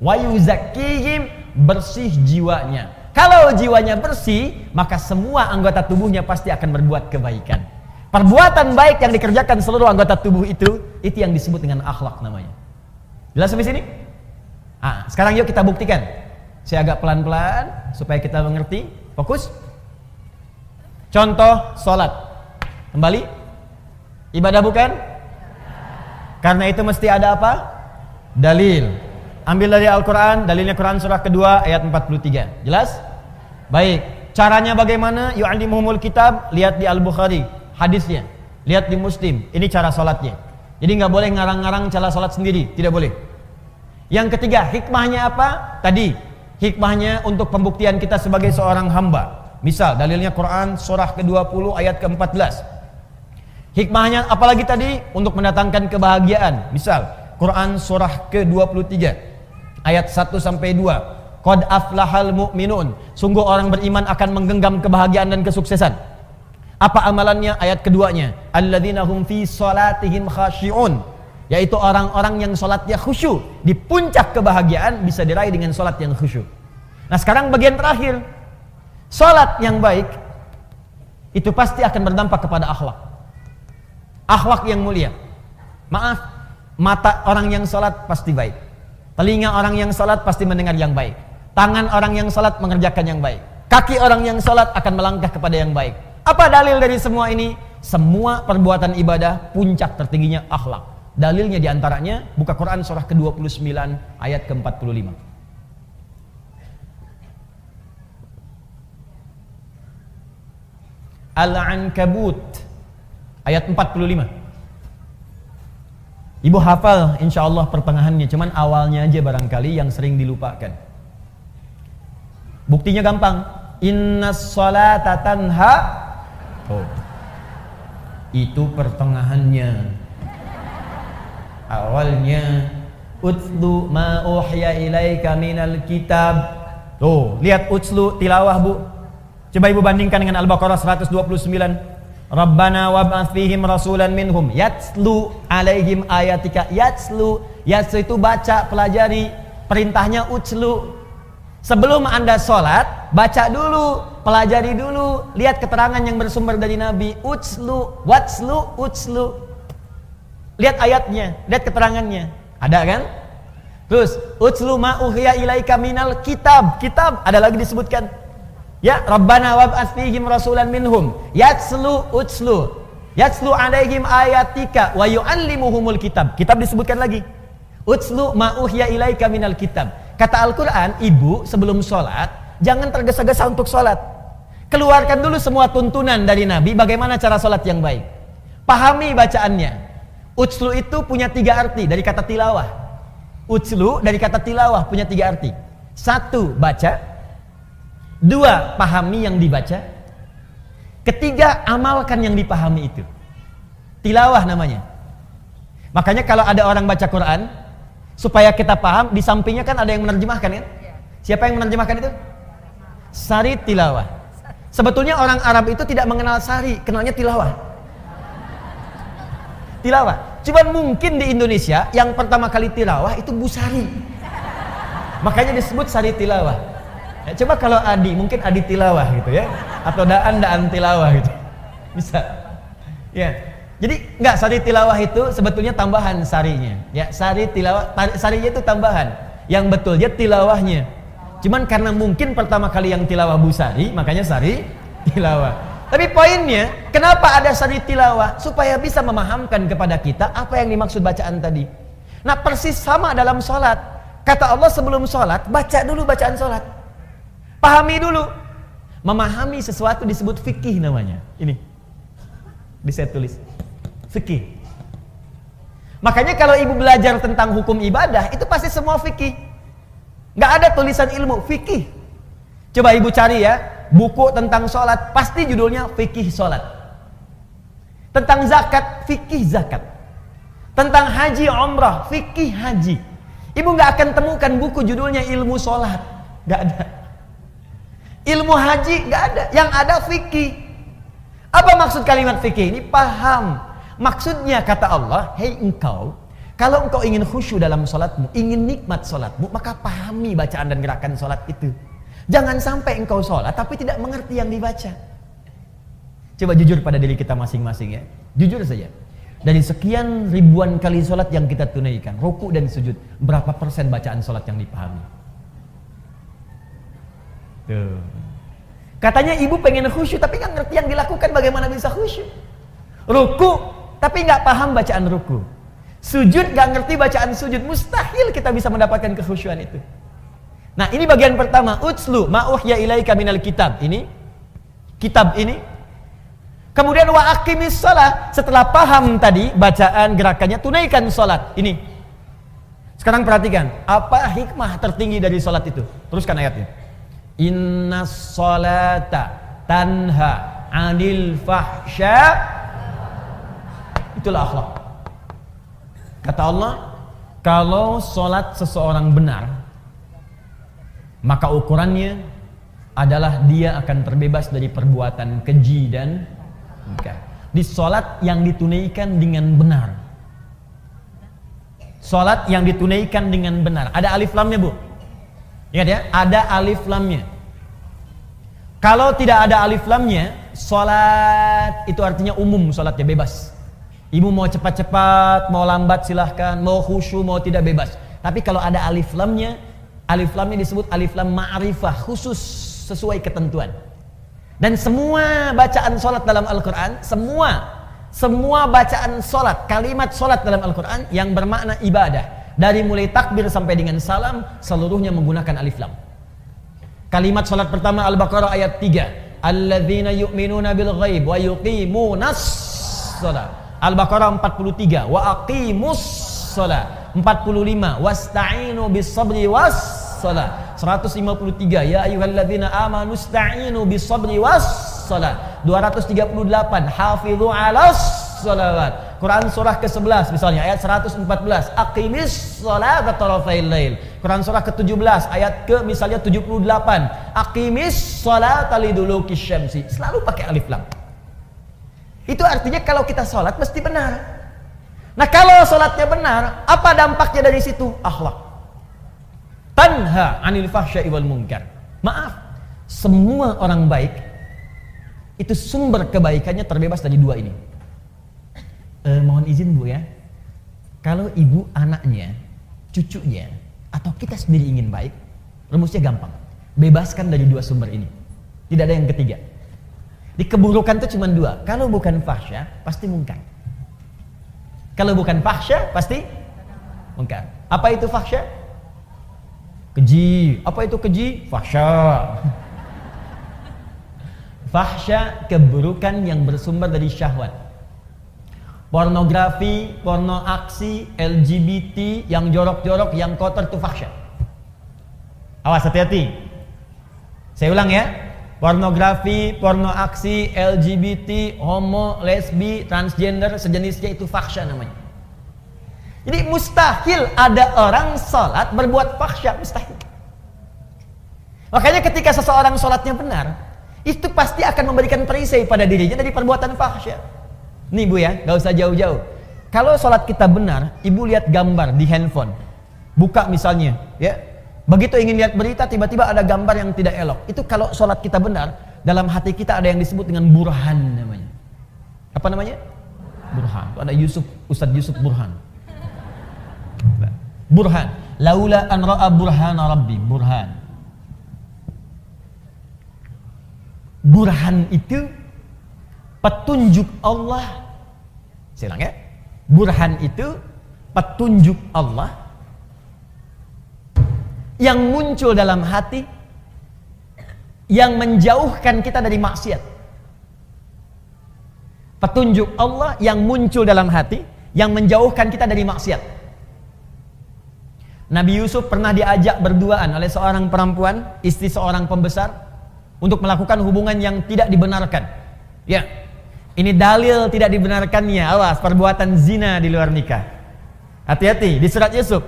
Wa yuzakkihim, bersih jiwanya. Kalau jiwanya bersih, maka semua anggota tubuhnya pasti akan berbuat kebaikan. Perbuatan baik yang dikerjakan seluruh anggota tubuh itu yang disebut dengan akhlak namanya. Jelas sampai sini? Sekarang yuk kita buktikan. Saya agak pelan-pelan supaya kita mengerti. Fokus. Contoh sholat. Kembali. Ibadah bukan? Karena itu mesti ada apa? Dalil. Ambil dari Al-Quran. Dalilnya Quran surah kedua ayat 43. Jelas? Baik. Caranya bagaimana? Yu'allimuhumul kitab. Lihat di Al-Bukhari hadisnya. Lihat di Muslim. Ini cara sholatnya. Jadi nggak boleh ngarang-ngarang cara sholat sendiri. Tidak boleh. Yang ketiga, hikmahnya apa? Tadi hikmahnya untuk pembuktian kita sebagai seorang hamba. Misal dalilnya Quran surah ke-20 ayat ke-14. Hikmahnya apalagi tadi? Untuk mendatangkan kebahagiaan. Misal Quran surah ke-23 ayat 1 sampai 2. Qad aflahal mu'minun. Sungguh orang beriman akan menggenggam kebahagiaan dan kesuksesan. Apa amalannya? Ayat keduanya, alladzina hum fi salatihim khashi'un, yaitu orang-orang yang salatnya khusyuk. Di puncak kebahagiaan bisa diraih dengan salat yang khusyuk. Nah, sekarang bagian terakhir. Salat yang baik itu pasti akan berdampak kepada akhlak. Akhlak yang mulia. Maaf, mata orang yang salat pasti baik. Telinga orang yang salat pasti mendengar yang baik. Tangan orang yang salat mengerjakan yang baik. Kaki orang yang salat akan melangkah kepada yang baik. Apa dalil dari semua ini? Semua perbuatan ibadah puncak tertingginya akhlak. Dalilnya diantaranya buka Quran surah ke-29 ayat ke-45. Al-Ankabut ayat 45. Ibu hafal insyaallah pertengahannya, cuman awalnya aja barangkali yang sering dilupakan. Buktinya gampang. Innas sholata tanha. Itu pertengahannya. Awalnya utlu ma uhya ilaika minal kitab. Lihat utslu tilawah, Bu. Coba Ibu bandingkan dengan Al-Baqarah 129. Rabbana wab'ats fihim rasulan minhum yatslu alaihim ayatika. Yatslu itu baca, pelajari. Perintahnya utslu. Sebelum Anda sholat, baca dulu, pelajari dulu, lihat keterangan yang bersumber dari Nabi. Utslu, watslu, utslu. Lihat ayatnya, lihat keterangannya. Ada kan? Terus, utslu ma uhiya ilaika minal kitab. Kitab, ada lagi disebutkan. Ya, Rabbana wab'ats fihim rasulan minhum yatslu, utslu. Yatslu alaihim ayatika wa yu'allimuhumul kitab. Kitab disebutkan lagi. Utslu ma uhiya ilaika minal kitab. Kata Al-Quran, ibu sebelum sholat jangan tergesa-gesa untuk sholat. Keluarkan dulu semua tuntunan dari Nabi bagaimana cara sholat yang baik. Pahami bacaannya. Utslu itu punya 3 arti dari kata tilawah. Utslu dari kata tilawah punya 3 arti. 1, baca. 2, pahami yang dibaca. 3, amalkan yang dipahami itu. Tilawah namanya. Makanya kalau ada orang baca Quran, supaya kita paham, di sampingnya kan ada yang menerjemahkan kan? Siapa yang menerjemahkan itu? Sari tilawah. Sebetulnya orang Arab itu tidak mengenal sari, kenalnya tilawah. Tilawah. Cuman mungkin di Indonesia yang pertama kali tilawah itu Bu Sari. Makanya disebut sari tilawah. Ya, coba kalau Adi, mungkin Adi tilawah gitu ya, atau Daan tilawah gitu. Bisa. Ya. Jadi enggak, sari tilawah itu sebetulnya tambahan sarinya. Ya, sari tilawah, sarinya itu tambahan. Yang betulnya tilawahnya. Cuman karena mungkin pertama kali yang tilawah Bu Sari, makanya sari tilawah. Tapi poinnya, kenapa ada sari tilawah? Supaya bisa memahamkan kepada kita apa yang dimaksud bacaan tadi. Nah, persis sama dalam sholat. Kata Allah sebelum sholat, baca dulu bacaan sholat. Pahami dulu. Memahami sesuatu disebut fikih namanya. Ini. Bisa tulis. Fikih. Makanya kalau ibu belajar tentang hukum ibadah, itu pasti semua fikih. Nggak ada tulisan ilmu, fikih. Coba ibu cari ya, buku tentang sholat, pasti judulnya fikih sholat. Tentang zakat, fikih zakat. Tentang haji umrah, fikih haji. Ibu nggak akan temukan buku judulnya ilmu sholat, nggak ada. Ilmu haji nggak ada, yang ada fikih. Apa maksud kalimat fikih ini? Paham. Maksudnya kata Allah, hei engkau, kalau engkau ingin khusyuk dalam sholatmu, ingin nikmat sholatmu, maka pahami bacaan dan gerakan sholat itu. Jangan sampai engkau sholat tapi tidak mengerti yang dibaca. Coba jujur pada diri kita masing-masing ya. Jujur saja. Dari sekian ribuan kali sholat yang kita tunaikan, ruku dan sujud, berapa persen bacaan sholat yang dipahami? Tuh. Katanya ibu pengen khusyuk tapi nggak ngerti yang dilakukan, bagaimana bisa khusyuk? Ruku tapi nggak paham bacaan ruku. Sujud nggak ngerti bacaan sujud, mustahil kita bisa mendapatkan kekhusyuan itu. Nah, ini bagian pertama, utslu ma uhya ilaika minal kitab. Ini kitab ini. Kemudian wa aqimis shalah, setelah paham tadi bacaan gerakannya, tunaikan salat. Ini. Sekarang perhatikan, apa hikmah tertinggi dari salat itu? Teruskan ayatnya. Innas salata tanha 'anil fahsya. Itulah akhlak. Kata Allah, kalau salat seseorang benar, maka ukurannya adalah dia akan terbebas dari perbuatan keji dan mungkar. Di salat yang ditunaikan dengan benar. Salat yang ditunaikan dengan benar. Ada alif lamnya, Bu. Ingat ya, ada alif lamnya. Kalau tidak ada alif lamnya, salat itu artinya umum, salatnya bebas. Ibu mau cepat-cepat, mau lambat silahkan, mau khusyuk, mau tidak, bebas. Tapi kalau ada alif lamnya disebut alif lam ma'rifah, khusus sesuai ketentuan. Dan semua bacaan solat dalam Al-Quran, semua bacaan solat, kalimat solat dalam Al-Quran yang bermakna ibadah, dari mulai takbir sampai dengan salam, seluruhnya menggunakan alif lam. Kalimat solat pertama Al-Baqarah ayat 3, alladzina yu'minuna bil ghaib wa yuqimunas shalah. Al-Baqarah 43, wa aqimus shalah. 45, wasta'inu bis sabri was shalah. 153, ya ayyuhalladzina amanu ista'inu bis sabri was shalah. 238, hafizu 'alas shalawat. Quran surah ke-11 misalnya ayat 114, aqimis shalata tarafail lail. Quran surah ke-17 ayat ke misalnya 78, aqimis shalata liduluki syamsi. Selalu pakai alif lam. Itu artinya kalau kita sholat mesti benar. Nah, kalau sholatnya benar, apa dampaknya dari situ? Akhlak. Tanha 'anil fahsya'i wal munkar. Maaf, semua orang baik itu sumber kebaikannya terbebas dari dua ini. Mohon izin Bu ya, kalau ibu anaknya, cucunya, atau kita sendiri ingin baik, rumusnya gampang. Bebaskan dari dua sumber ini. Tidak ada yang ketiga. Di keburukan itu cuma dua. Kalau bukan fahsya, pasti munkar. Kalau bukan fahsya, pasti munkar. Apa itu fahsya? Keji. Apa itu keji? Fahsya. Fahsya, keburukan yang bersumber dari syahwat. Pornografi, porno aksi, LGBT, yang jorok-jorok, yang kotor itu fahsya. Awas, hati-hati. Saya ulang ya. Pornografi, porno aksi, LGBT, homo, lesbi, transgender, sejenisnya itu fahsya namanya. Jadi mustahil ada orang sholat berbuat fahsya, mustahil. Makanya ketika seseorang sholatnya benar, itu pasti akan memberikan perisai pada dirinya dari perbuatan fahsya. Nih Bu ya, gak usah jauh-jauh. Kalau sholat kita benar, ibu lihat gambar di handphone, buka misalnya ya, Begitu ingin lihat berita, tiba-tiba ada gambar yang tidak elok. Itu kalau sholat kita benar, dalam hati kita ada yang disebut dengan burhan namanya. Apa namanya? Burhan. Itu ada Ustadz Yusuf Burhan. Burhan. Laula an ra'a burhana rabbi. Burhan. Burhan itu petunjuk Allah. Saya ulang ya. Burhan itu petunjuk Allah yang muncul dalam hati, yang menjauhkan kita dari maksiat. Petunjuk Allah yang muncul dalam hati, yang menjauhkan kita dari maksiat. Nabi Yusuf pernah diajak berduaan oleh seorang perempuan, istri seorang pembesar, untuk melakukan hubungan yang tidak dibenarkan. Ya, ini dalil tidak dibenarkannya. Awas, perbuatan zina di luar nikah. Hati-hati di surat Yusuf.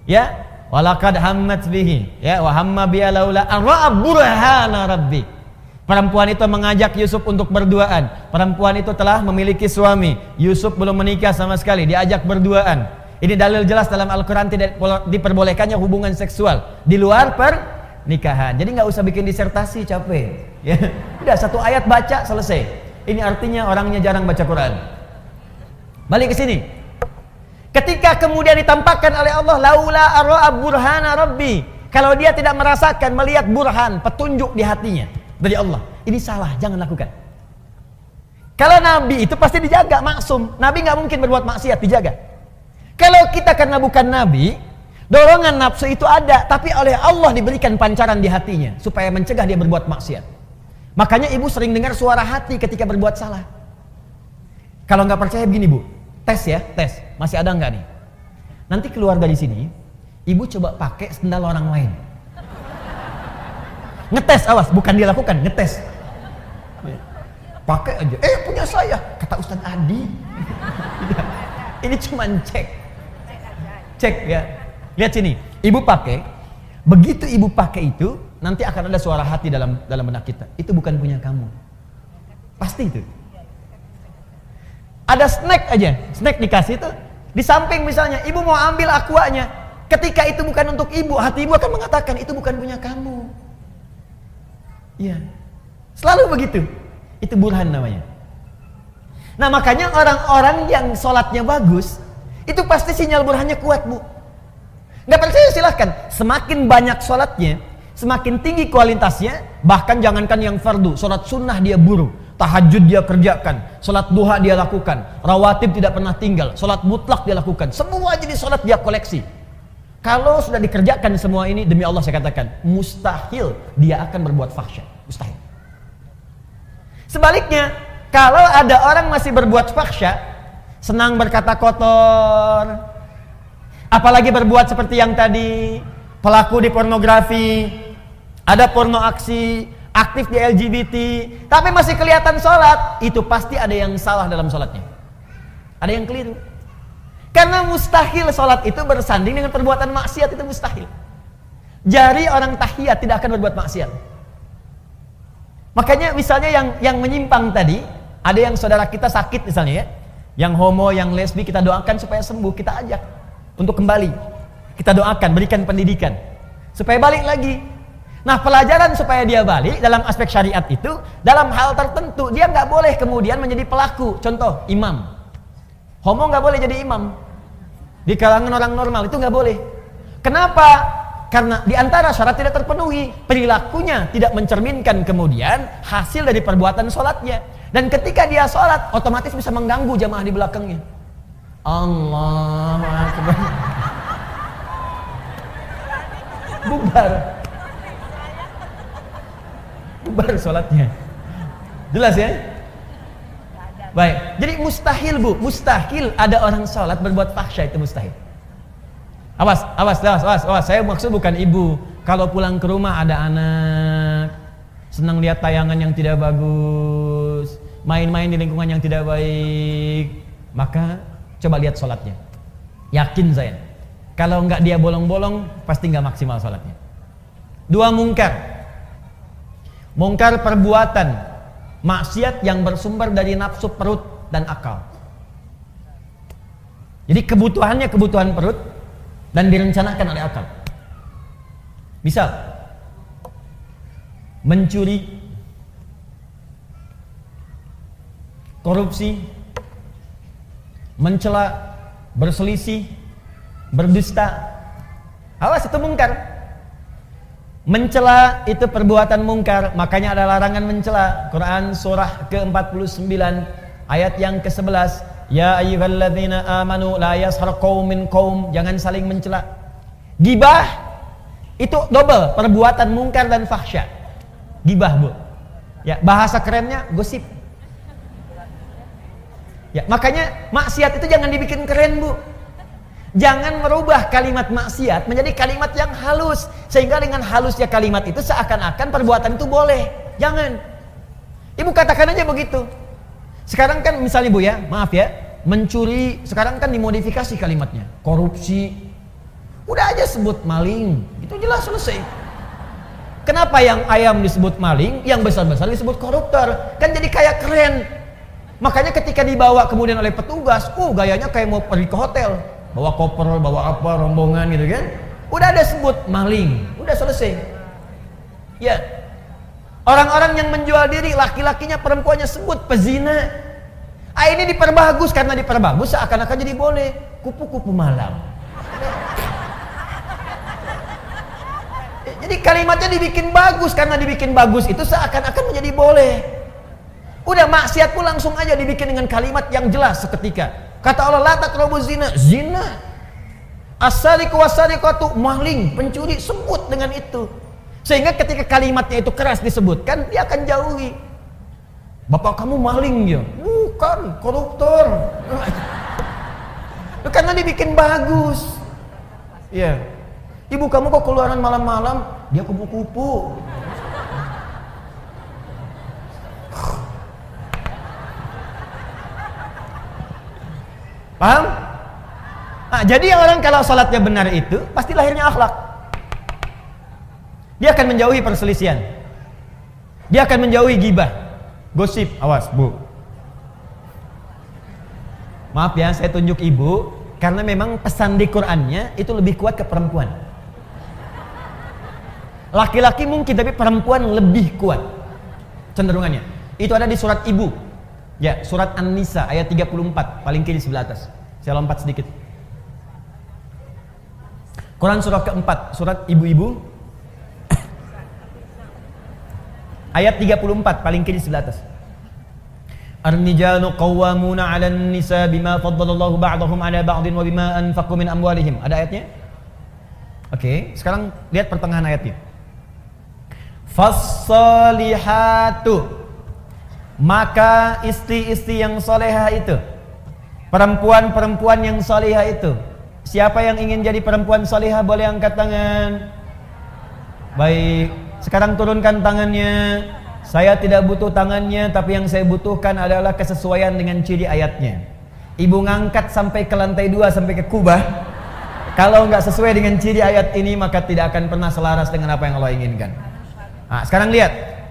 Ya, walaqad hammat bihi, ya, wa hamma biha laula an ra'a burhana rabbi. Perempuan itu mengajak Yusuf untuk berduaan. Perempuan itu telah memiliki suami. Yusuf belum menikah sama sekali, diajak berduaan. Ini dalil jelas dalam Al-Quran tidak diperbolehkannya hubungan seksual di luar pernikahan. Jadi nggak usah bikin disertasi, capek. Ya, udah satu ayat baca selesai. Ini artinya orangnya jarang baca Quran. Balik ke sini. Ketika kemudian ditampakkan oleh Allah, laula ar-ra'a burhana rabbi. Kalau dia tidak merasakan, melihat burhan, petunjuk di hatinya dari Allah, ini salah, jangan lakukan. Kalau Nabi itu pasti dijaga, maksum. Nabi nggak mungkin berbuat maksiat, dijaga. Kalau kita karena bukan Nabi, dorongan nafsu itu ada, tapi oleh Allah diberikan pancaran di hatinya supaya mencegah dia berbuat maksiat. Makanya ibu sering dengar suara hati ketika berbuat salah. Kalau nggak percaya begini bu, tes ya, tes. Masih ada nggak nih? Nanti keluar dari sini, ibu coba pakai sendal orang lain. Ngetes, awas, bukan dia lakukan, ngetes. Pakai aja, punya saya, kata Ustaz Adi. Ini cuman cek ya. Lihat sini, ibu pakai, begitu ibu pakai itu, nanti akan ada suara hati dalam benak kita. Itu bukan punya kamu, pasti itu. Ada snack aja, snack dikasih itu, di samping misalnya, ibu mau ambil aquanya. Ketika itu bukan untuk ibu, hati ibu akan mengatakan itu bukan punya kamu. Iya, selalu begitu. Itu burhan namanya. Nah makanya orang-orang yang sholatnya bagus, itu pasti sinyal burhannya kuat bu. Nggak percaya silahkan. Semakin banyak sholatnya, semakin tinggi kualitasnya. Bahkan jangankan yang fardu, sholat sunnah dia buru, tahajud dia kerjakan, sholat duha dia lakukan, rawatib tidak pernah tinggal, sholat mutlak dia lakukan, semua jenis sholat dia koleksi. Kalau sudah dikerjakan semua ini, demi Allah saya katakan, mustahil dia akan berbuat fahsyat, mustahil. Sebaliknya, kalau ada orang masih berbuat fahsyat, senang berkata kotor, apalagi berbuat seperti yang tadi, pelaku di pornografi, ada porno aksi, aktif di LGBT, tapi masih kelihatan sholat, itu pasti ada yang salah dalam sholatnya. Ada yang keliru. Karena mustahil sholat itu bersanding dengan perbuatan maksiat, itu mustahil. Jari orang tahiyat tidak akan berbuat maksiat. Makanya misalnya yang menyimpang tadi, ada yang saudara kita sakit misalnya ya, yang homo, yang lesbi, kita doakan supaya sembuh, kita ajak untuk kembali. Kita doakan, berikan pendidikan supaya balik lagi. Nah pelajaran supaya dia balik dalam aspek syariat itu, dalam hal tertentu dia nggak boleh kemudian menjadi pelaku. Contoh, imam. Homo nggak boleh jadi imam. Di kalangan orang normal itu nggak boleh. Kenapa? Karena di antara syarat tidak terpenuhi, perilakunya tidak mencerminkan kemudian hasil dari perbuatan sholatnya. Dan ketika dia sholat, otomatis bisa mengganggu jamaah di belakangnya. Allahu Akbar. Bubar. Bubar sholatnya. Jelas ya? Baik, jadi mustahil bu, mustahil ada orang sholat berbuat fahsyat, itu mustahil. Awas, saya maksud bukan ibu. Kalau pulang ke rumah ada anak, senang lihat tayangan yang tidak bagus, main-main di lingkungan yang tidak baik, maka coba lihat sholatnya. Yakin saya, kalau enggak dia bolong-bolong, pasti enggak maksimal sholatnya. Dua, mungkar perbuatan maksiat yang bersumber dari nafsu perut dan akal. Jadi kebutuhannya kebutuhan perut dan direncanakan oleh akal. Misal, mencuri, korupsi, mencela, berselisih, berdusta. Awas, itu mungkar. Mencela itu perbuatan mungkar, makanya ada larangan mencela. Quran surah ke-49 ayat yang ke-11. Ya ayyuhalladzina amanu la yashar qaumin qaum, jangan saling mencela. Gibah itu double, perbuatan mungkar dan fahsya. Gibah, Bu. Ya, bahasa kerennya gosip. Ya, makanya maksiat itu jangan dibikin keren, Bu. Jangan merubah kalimat maksiat menjadi kalimat yang halus, sehingga dengan halusnya kalimat itu seakan-akan perbuatan itu boleh. Jangan. Ibu katakan aja begitu. Sekarang kan misalnya, Bu, ya, maaf ya, mencuri sekarang kan dimodifikasi kalimatnya. Korupsi, udah aja sebut maling, itu jelas selesai. Kenapa yang ayam disebut maling, yang besar-besar disebut koruptor? Kan jadi kayak keren. Makanya ketika dibawa kemudian oleh petugas, gayanya kayak mau pergi ke hotel, bawa koper, bawa apa, rombongan gitu kan. Udah ada sebut maling, udah selesai. Ya, orang-orang yang menjual diri, laki-lakinya, perempuannya sebut pezina. Ini diperbagus, karena diperbagus seakan-akan jadi boleh. Kupu-kupu malam. Jadi kalimatnya dibikin bagus, karena dibikin bagus itu seakan-akan menjadi boleh. Udah, maksiat pun langsung aja dibikin dengan kalimat yang jelas seketika. Kata Allah, la taqrabu zina, zina. As-sariqu was-sariqatu, maling, pencuri, sebut dengan itu. Sehingga ketika kalimatnya itu keras disebutkan, dia akan jauhi. Bapak kamu maling ya? Bukan, koruptor. Karena dibikin bagus. Ya. Ibu kamu kok keluaran malam-malam? Dia kupu-kupu. Paham? Nah, jadi orang kalau salatnya benar itu pasti lahirnya akhlak. Dia akan menjauhi perselisihan. Dia akan menjauhi gibah, gosip. Awas, Bu. Maaf ya, saya tunjuk Ibu karena memang pesan di Qur'annya itu lebih kuat ke perempuan. Laki-laki mungkin, tapi perempuan lebih kuat cenderungannya. Itu ada di surat Ibu. Ya, surat An-Nisa ayat 34, paling kiri sebelah atas. Saya lompat sedikit. Quran surah keempat, surat Ibu-ibu. Ayat 34, paling kiri sebelah atas. Ar-rijalu qawwamuna 'alan nisa bima faddalallahu ba'dahum 'ala ba'din wa bima anfaqu min amwalihim. Ada ayatnya? Oke, sekarang lihat pertengahan ayatnya. Fas-salihatu, maka istri-istri yang salehah itu, perempuan-perempuan yang salehah itu. Siapa yang ingin jadi perempuan salehah boleh angkat tangan. Baik, sekarang turunkan tangannya. Saya tidak butuh tangannya, tapi yang saya butuhkan adalah kesesuaian dengan ciri ayatnya. Ibu ngangkat sampai ke lantai 2, sampai ke kubah. Kalau nggak sesuai dengan ciri ayat ini, maka tidak akan pernah selaras dengan apa yang Allah inginkan. Nah, sekarang lihat,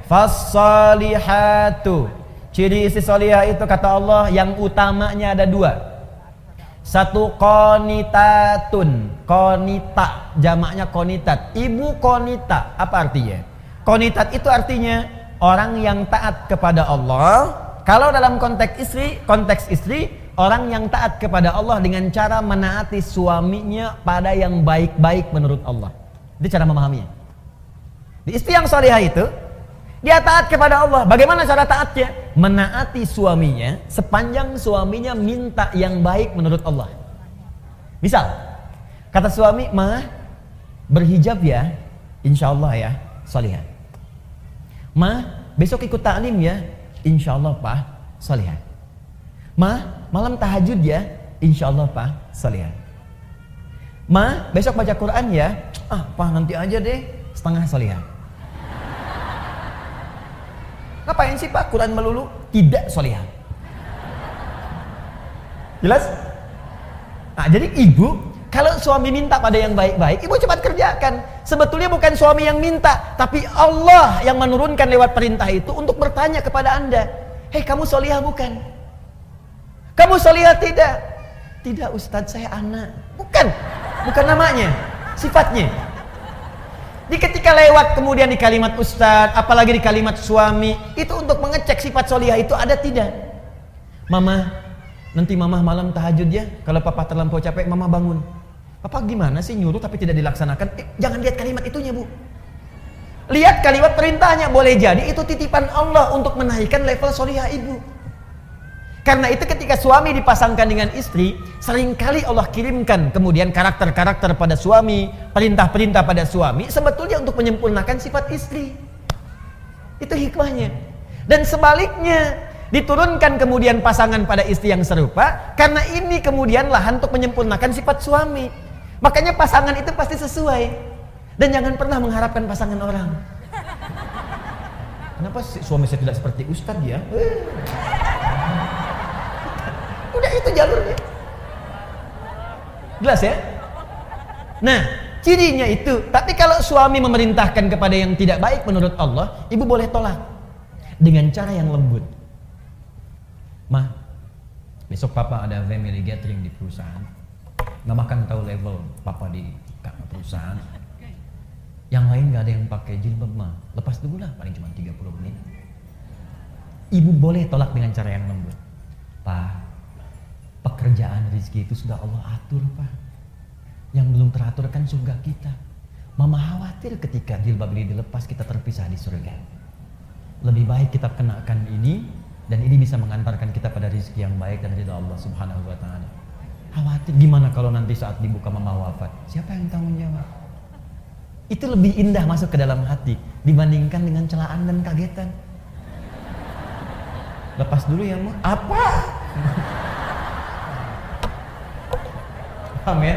fas-salihatu, ciri istri salihah itu kata Allah yang utamanya ada 2. Satu, qanitatun, qanita, jamaknya qanitat. Ibu qanita, apa artinya? Qanitat itu artinya orang yang taat kepada Allah. Kalau dalam konteks istri, orang yang taat kepada Allah dengan cara menaati suaminya pada yang baik-baik menurut Allah. Itu cara memahaminya. Di istri yang salihah itu, dia taat kepada Allah. Bagaimana cara taatnya? Menaati suaminya sepanjang suaminya minta yang baik menurut Allah. Misal, kata suami, "Ma, berhijab ya, insya Allah ya, salihah. Ma, besok ikut taklim ya, insya Allah Pak, salihah. Ma, malam tahajud ya, insya Allah Pak, salihah. Ma, besok baca Quran ya, Pak nanti aja deh, setengah salihah." Ngapain sih Pak Quran melulu? Tidak salihah. Jelas? Nah, jadi ibu, kalau suami minta pada yang baik-baik, ibu cepat kerjakan. Sebetulnya bukan suami yang minta, tapi Allah yang menurunkan lewat perintah itu untuk bertanya kepada Anda. Hei, kamu salihah bukan? Kamu salihah tidak? Tidak Ustadz, saya anak. Bukan namanya, sifatnya. Di ketika lewat kemudian di kalimat ustadz, apalagi di kalimat suami, itu untuk mengecek sifat solihah itu ada tidak. Mama, nanti mama malam tahajud ya. Kalau papa terlampau capek, mama bangun. Papa gimana sih nyuruh tapi tidak dilaksanakan? Jangan lihat kalimat itunya, Bu. Lihat kalimat perintahnya. Boleh jadi itu titipan Allah untuk menaikkan level solihah ibu. Karena itu ketika suami dipasangkan dengan istri, seringkali Allah kirimkan kemudian karakter-karakter pada suami, perintah-perintah pada suami, sebetulnya untuk menyempurnakan sifat istri. Itu hikmahnya. Dan sebaliknya, diturunkan kemudian pasangan pada istri yang serupa, karena ini kemudian lahan untuk menyempurnakan sifat suami. Makanya pasangan itu pasti sesuai. Dan jangan pernah mengharapkan pasangan orang. Kenapa suami saya tidak seperti ustadz ya? Udah itu jalurnya. Jelas ya? Nah, cirinya itu. Tapi kalau suami memerintahkan kepada yang tidak baik menurut Allah, ibu boleh tolak dengan cara yang lembut. Ma, besok papa ada family gathering di perusahaan. Mama kan tahu level papa di perusahaan. Yang lain gak ada yang pakai jilbab, ma. Lepas dulu lah, paling cuma 30 menit. Ibu boleh tolak dengan cara yang lembut. Pa, pekerjaan rezeki itu sudah Allah atur, Pak. Yang belum teratur kan surga kita. Mama khawatir ketika jilbab ini dilepas kita terpisah di surga. Lebih baik kita kenakan ini, dan ini bisa mengantarkan kita pada rezeki yang baik dan ridha Allah Subhanahu wa taala. Khawatir gimana kalau nanti saat dibuka mama wafat? Siapa yang tanggung jawab? Itu lebih indah masuk ke dalam hati dibandingkan dengan celaan dan kagetan. Lepas dulu ya, Ma. Apa? Paham ya?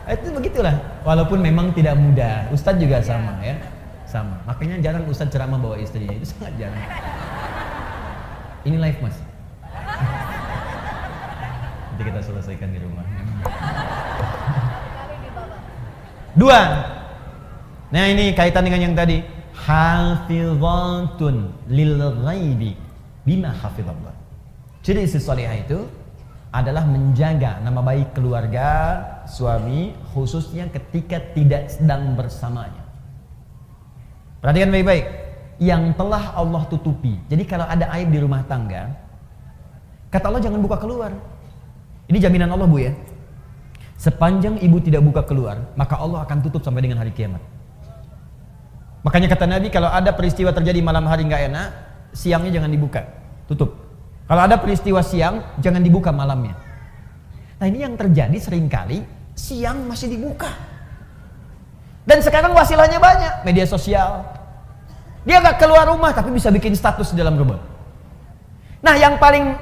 Itu begitulah. Walaupun memang tidak mudah. Ustadz juga sama ya. Sama. Makanya jarang Ustadz ceramah bawa istrinya. Itu sangat jarang. Ini live, Mas. Nanti kita selesaikan di rumah. 2. Nah ini kaitan dengan yang tadi. Hafizatun lil ghaibi bima hafizallah. Ciri istri salihah itu adalah menjaga nama baik keluarga, suami, khususnya ketika tidak sedang bersamanya. Perhatikan baik-baik. Yang telah Allah tutupi. Jadi kalau ada aib di rumah tangga, kata Allah jangan buka keluar. Ini jaminan Allah, Bu ya. Sepanjang ibu tidak buka keluar, maka Allah akan tutup sampai dengan hari kiamat. Makanya kata Nabi, kalau ada peristiwa terjadi malam hari nggak enak, siangnya jangan dibuka, tutup. Kalau ada peristiwa siang, jangan dibuka malamnya. Nah ini yang terjadi seringkali, siang masih dibuka. Dan sekarang wasilahnya banyak, media sosial. Dia nggak keluar rumah, tapi bisa bikin status di dalam rumah. Nah yang paling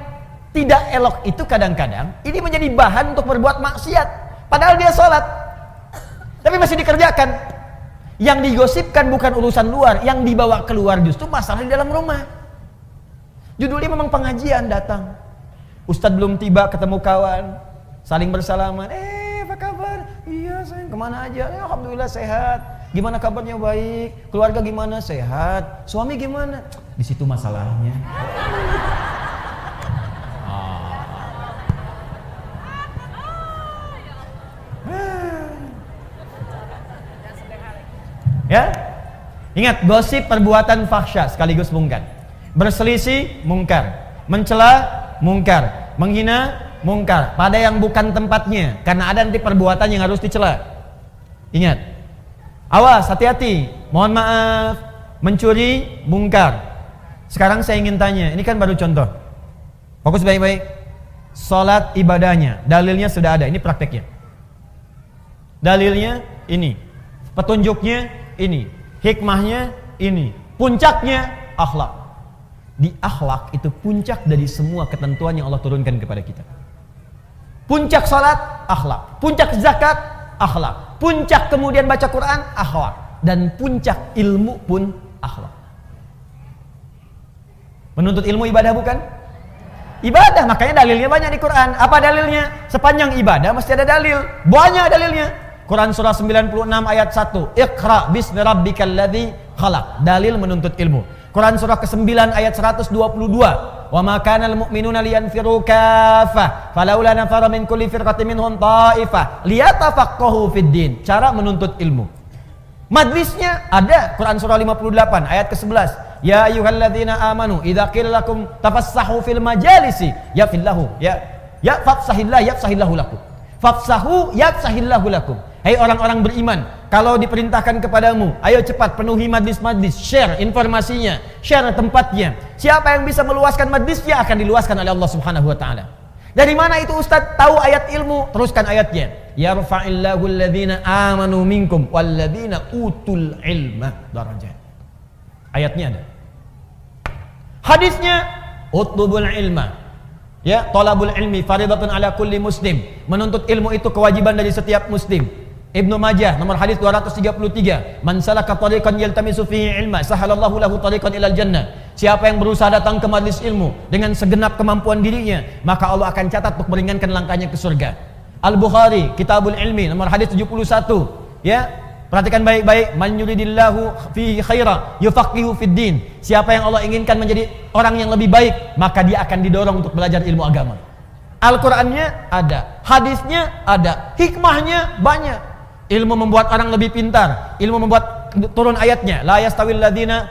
tidak elok itu kadang-kadang, ini menjadi bahan untuk berbuat maksiat. Padahal dia sholat, tapi masih dikerjakan. Yang digosipkan bukan urusan luar, yang dibawa keluar justru masalah di dalam rumah. Judulnya memang pengajian, datang Ustadz belum tiba, ketemu kawan, saling bersalaman, apa kabar? Iya sayang, kemana aja? Ya, alhamdulillah sehat. Gimana kabarnya? Baik. Keluarga gimana? Sehat. Suami gimana? Di situ masalahnya. Ya, ingat, gosip perbuatan fahsya sekaligus mungkar. Berselisih mungkar, mencela mungkar, menghina mungkar pada yang bukan tempatnya, karena ada nanti perbuatan yang harus dicela. Ingat, awas, hati-hati. Mohon maaf, mencuri mungkar. Sekarang saya ingin tanya, ini kan baru contoh. Fokus baik-baik. Salat ibadahnya, dalilnya sudah ada, ini prakteknya. Dalilnya ini, petunjuknya ini, hikmahnya ini, puncaknya akhlak. Di akhlak itu puncak dari semua ketentuan yang Allah turunkan kepada kita. Puncak salat, akhlak. Puncak zakat, akhlak. Puncak kemudian baca Quran, akhlak. Dan puncak ilmu pun akhlak. Menuntut ilmu ibadah bukan? Ibadah, makanya dalilnya banyak di Quran. Apa dalilnya? Sepanjang ibadah mesti ada dalil. Banyak dalilnya. Quran surah 96 ayat 1. Iqra bismi rabbikal ladzi khalaq. Dalil menuntut ilmu. Quran surah ke-9 ayat 122. Wa ma kana al mu'minuna liyanfiru kaffah falaula nafara min kulli firqatin minhum ta'ifah liyatafaqahu fid din. Cara menuntut ilmu. Majlisnya ada, Quran surah 58 ayat ke-11. Ya ayyuhalladzina amanu idza qila lakum tafassahu fil majalisi yafillahu ya fafsahillah yafsahillahu lakum. Fafsahu yafsahillahu lakum. Hai orang-orang beriman, kalau diperintahkan kepadamu, ayo cepat penuhi majlis-majlis, share informasinya, share tempatnya. Siapa yang bisa meluaskan majlisnya akan diluaskan oleh Allah Subhanahu wa taala. Dari mana itu Ustaz tahu ayat ilmu? Teruskan ayatnya. Yarfa'illahu alladhina amanu minkum walladhina utul ilma darajat. Ayatnya ada. Hadisnya utlubul ilma. Ya, talabul ilmi faridatun ala kulli muslim. Menuntut ilmu itu kewajiban dari setiap muslim. Ibnu Majah nomor hadis 233. Man salaka tariqan yaltamisu fihi ilma sahalallahu lahu tariqan ilal jannah. Siapa yang berusaha datang ke majlis ilmu dengan segenap kemampuan dirinya, maka Allah akan catat untuk meringankan langkahnya ke surga. Al-Bukhari Kitabul Ilmi nomor hadis 71. Ya, perhatikan baik-baik. Man yuridillahu fihi khaira yufaqihu fid din. Siapa yang Allah inginkan menjadi orang yang lebih baik, maka dia akan didorong untuk belajar ilmu agama. Al-Qur'annya ada, hadisnya ada, hikmahnya banyak. Ilmu membuat orang lebih pintar, ilmu membuat turun ayatnya la yastawil ladina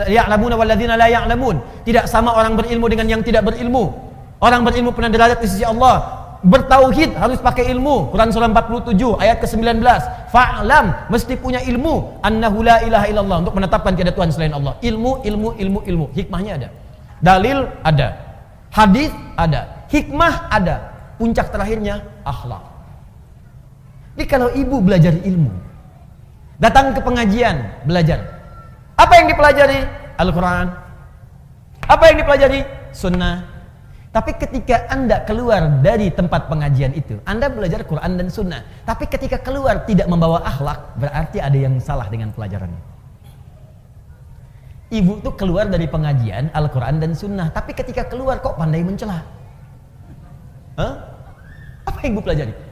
ya'lamuna wal ladina la ya'lamun. Tidak sama orang berilmu dengan yang tidak berilmu. Orang berilmu punya derajat di sisi Allah. Bertauhid harus pakai ilmu. Quran surah 47 ayat ke-19. Fa'lam, mesti punya ilmu, annahu la ilaha illallah, untuk menetapkan tiada Tuhan selain Allah. Ilmu. Hikmahnya ada. Dalil ada. Hadis ada. Hikmah ada. Puncak terakhirnya akhlak. Jadi kalau ibu belajar ilmu, datang ke pengajian, belajar. Apa yang dipelajari? Al-Quran. Apa yang dipelajari? Sunnah. Tapi ketika Anda keluar dari tempat pengajian itu, Anda belajar Quran dan Sunnah. Tapi ketika keluar tidak membawa akhlak, berarti ada yang salah dengan pelajarannya. Ibu tuh keluar dari pengajian Al-Quran dan Sunnah, tapi ketika keluar kok pandai mencela. Apa yang ibu pelajari?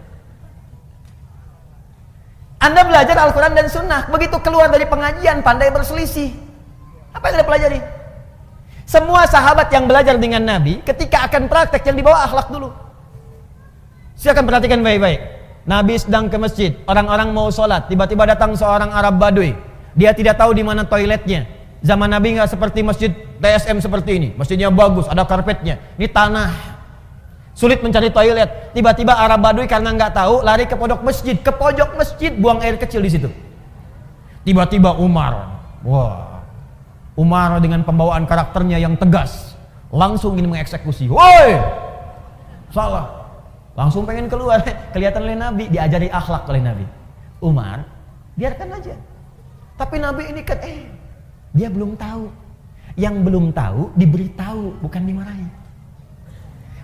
Anda belajar Al-Quran dan Sunnah, begitu keluar dari pengajian pandai berselisih. Apa yang Anda pelajari? Semua sahabat yang belajar dengan Nabi, ketika akan praktek yang dibawa akhlak dulu. Silakan perhatikan baik-baik. Nabi sedang ke masjid, orang-orang mau sholat, tiba-tiba datang seorang Arab Badui. Dia tidak tahu di mana toiletnya. Zaman Nabi nggak seperti masjid TSM seperti ini. Masjidnya bagus, ada karpetnya. Ini tanah. Sulit mencari toilet. Tiba-tiba Arab Badui karena nggak tahu lari ke pojok masjid, buang air kecil di situ. Tiba-tiba Umar, Umar dengan pembawaan karakternya yang tegas, langsung ingin mengeksekusi. Woi, salah. Langsung pengen keluar. Kelihatan oleh Nabi, diajari akhlak oleh Nabi. Umar, biarkan aja. Tapi Nabi ini kan, dia belum tahu. Yang belum tahu diberitahu, bukan dimarahi.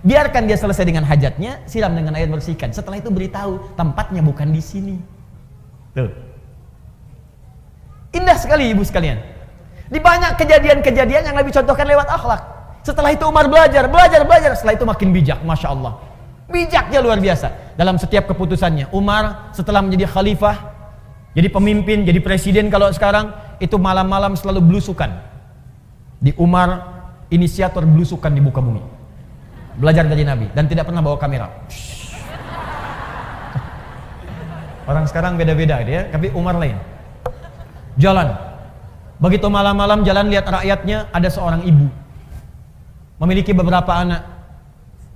Biarkan dia selesai dengan hajatnya, siram dengan air bersihkan. Setelah itu beritahu, tempatnya bukan di sini. Tuh. Indah sekali ibu sekalian. Di banyak kejadian-kejadian yang Nabi contohkan lewat akhlak. Setelah itu Umar belajar. Setelah itu makin bijak, Masya Allah. Bijaknya luar biasa. Dalam setiap keputusannya. Umar setelah menjadi khalifah, jadi pemimpin, jadi presiden kalau sekarang, itu malam-malam selalu belusukan. Di Umar, inisiator belusukan di muka bumi. Belajar dari Nabi dan tidak pernah bawa kamera. Orang sekarang beda-beda ya, tapi Umar lain. Jalan. Begitu malam-malam jalan lihat rakyatnya, ada seorang ibu memiliki beberapa anak.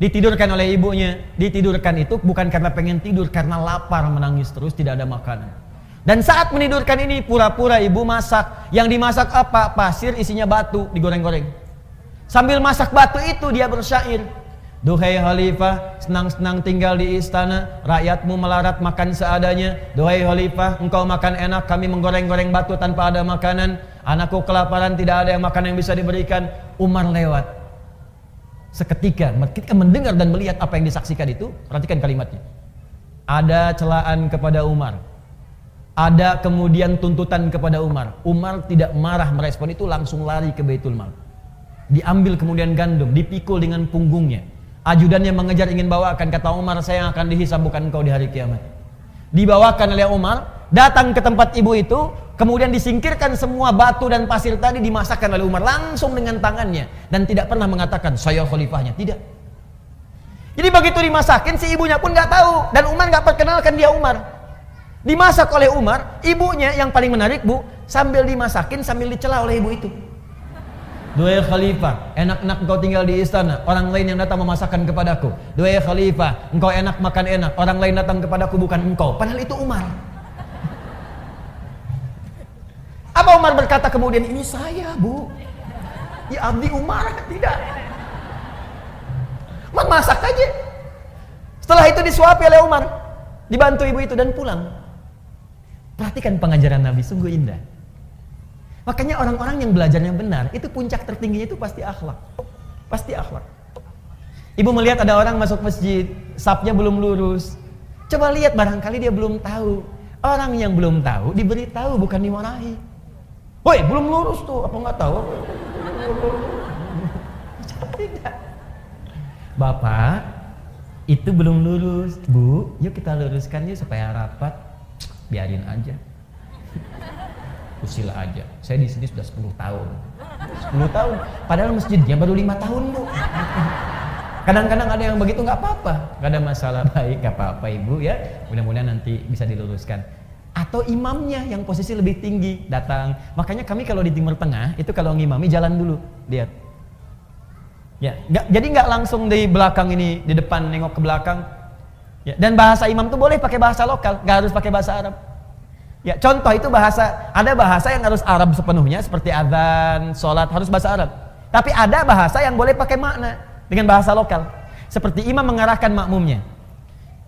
Ditidurkan oleh ibunya. Ditidurkan itu bukan karena pengen tidur, karena lapar, menangis terus tidak ada makanan. Dan saat menidurkan ini pura-pura ibu masak. Yang dimasak apa? Pasir isinya batu digoreng-goreng. Sambil masak batu itu dia bersyair. Duhai khalifah, senang-senang tinggal di istana, rakyatmu melarat makan seadanya. Duhai khalifah, engkau makan enak, kami menggoreng-goreng batu tanpa ada makanan. Anakku kelaparan, tidak ada yang makan yang bisa diberikan. Umar lewat. Seketika, ketika mendengar dan melihat apa yang disaksikan itu, perhatikan kalimatnya. Ada celaan kepada Umar. Ada kemudian tuntutan kepada Umar. Umar tidak marah merespon itu, langsung lari ke Baitul Mal. Diambil kemudian gandum, dipikul dengan punggungnya. Ajudannya mengejar ingin bawakan, kata Umar, saya yang akan dihisab bukan engkau di hari kiamat. Dibawakan oleh Umar, datang ke tempat ibu itu, kemudian disingkirkan semua batu dan pasir tadi, dimasakkan oleh Umar langsung dengan tangannya, dan tidak pernah mengatakan saya khalifahnya, tidak. Jadi begitu dimasakin, si ibunya pun nggak tahu, dan Umar nggak perkenalkan dia Umar. Dimasak oleh Umar, ibunya yang paling menarik Bu, sambil dimasakin sambil dicela oleh ibu itu. Duhai khalifah, enak-enak engkau tinggal di istana, orang lain yang datang memasakkan kepadaku. Duhai khalifah, engkau enak makan enak, orang lain datang kepadaku bukan engkau. Padahal itu Umar. Apa Umar berkata kemudian, ini saya Bu, ya abdi Umar? Tidak. Umar masak aja. Setelah itu disuapi oleh Umar, dibantu ibu itu dan pulang. Perhatikan pengajaran Nabi, sungguh indah. Makanya orang-orang yang belajarnya benar, itu puncak tertingginya itu pasti akhlak. Pasti akhlak. Ibu melihat ada orang masuk masjid, safnya belum lurus. Coba lihat, barangkali dia belum tahu. Orang yang belum tahu diberi tahu, bukan dimarahi. Woi, belum lurus tuh, apa nggak tahu? Tidak. Bapak, itu belum lurus. Bu, yuk kita luruskan yuk supaya rapat. Biarin aja. Usil aja. Saya di sini sudah 10 tahun. 10 tahun. Padahal masjidnya baru 5 tahun, Bu. Kadang-kadang ada yang begitu, nggak apa-apa. Nggak ada masalah, baik, nggak apa-apa Ibu ya. Mudah-mudahan nanti bisa diluruskan. Atau imamnya yang posisi lebih tinggi datang. Makanya kami kalau di Timur Tengah itu kalau ngimami jalan dulu, lihat. Ya, jadi nggak langsung di belakang ini, di depan nengok ke belakang. Ya, dan bahasa imam tuh boleh pakai bahasa lokal, nggak harus pakai bahasa Arab. Ya, contoh itu ada bahasa yang harus Arab sepenuhnya seperti azan, sholat harus bahasa Arab. Tapi ada bahasa yang boleh pakai makna dengan bahasa lokal. Seperti imam mengarahkan makmumnya.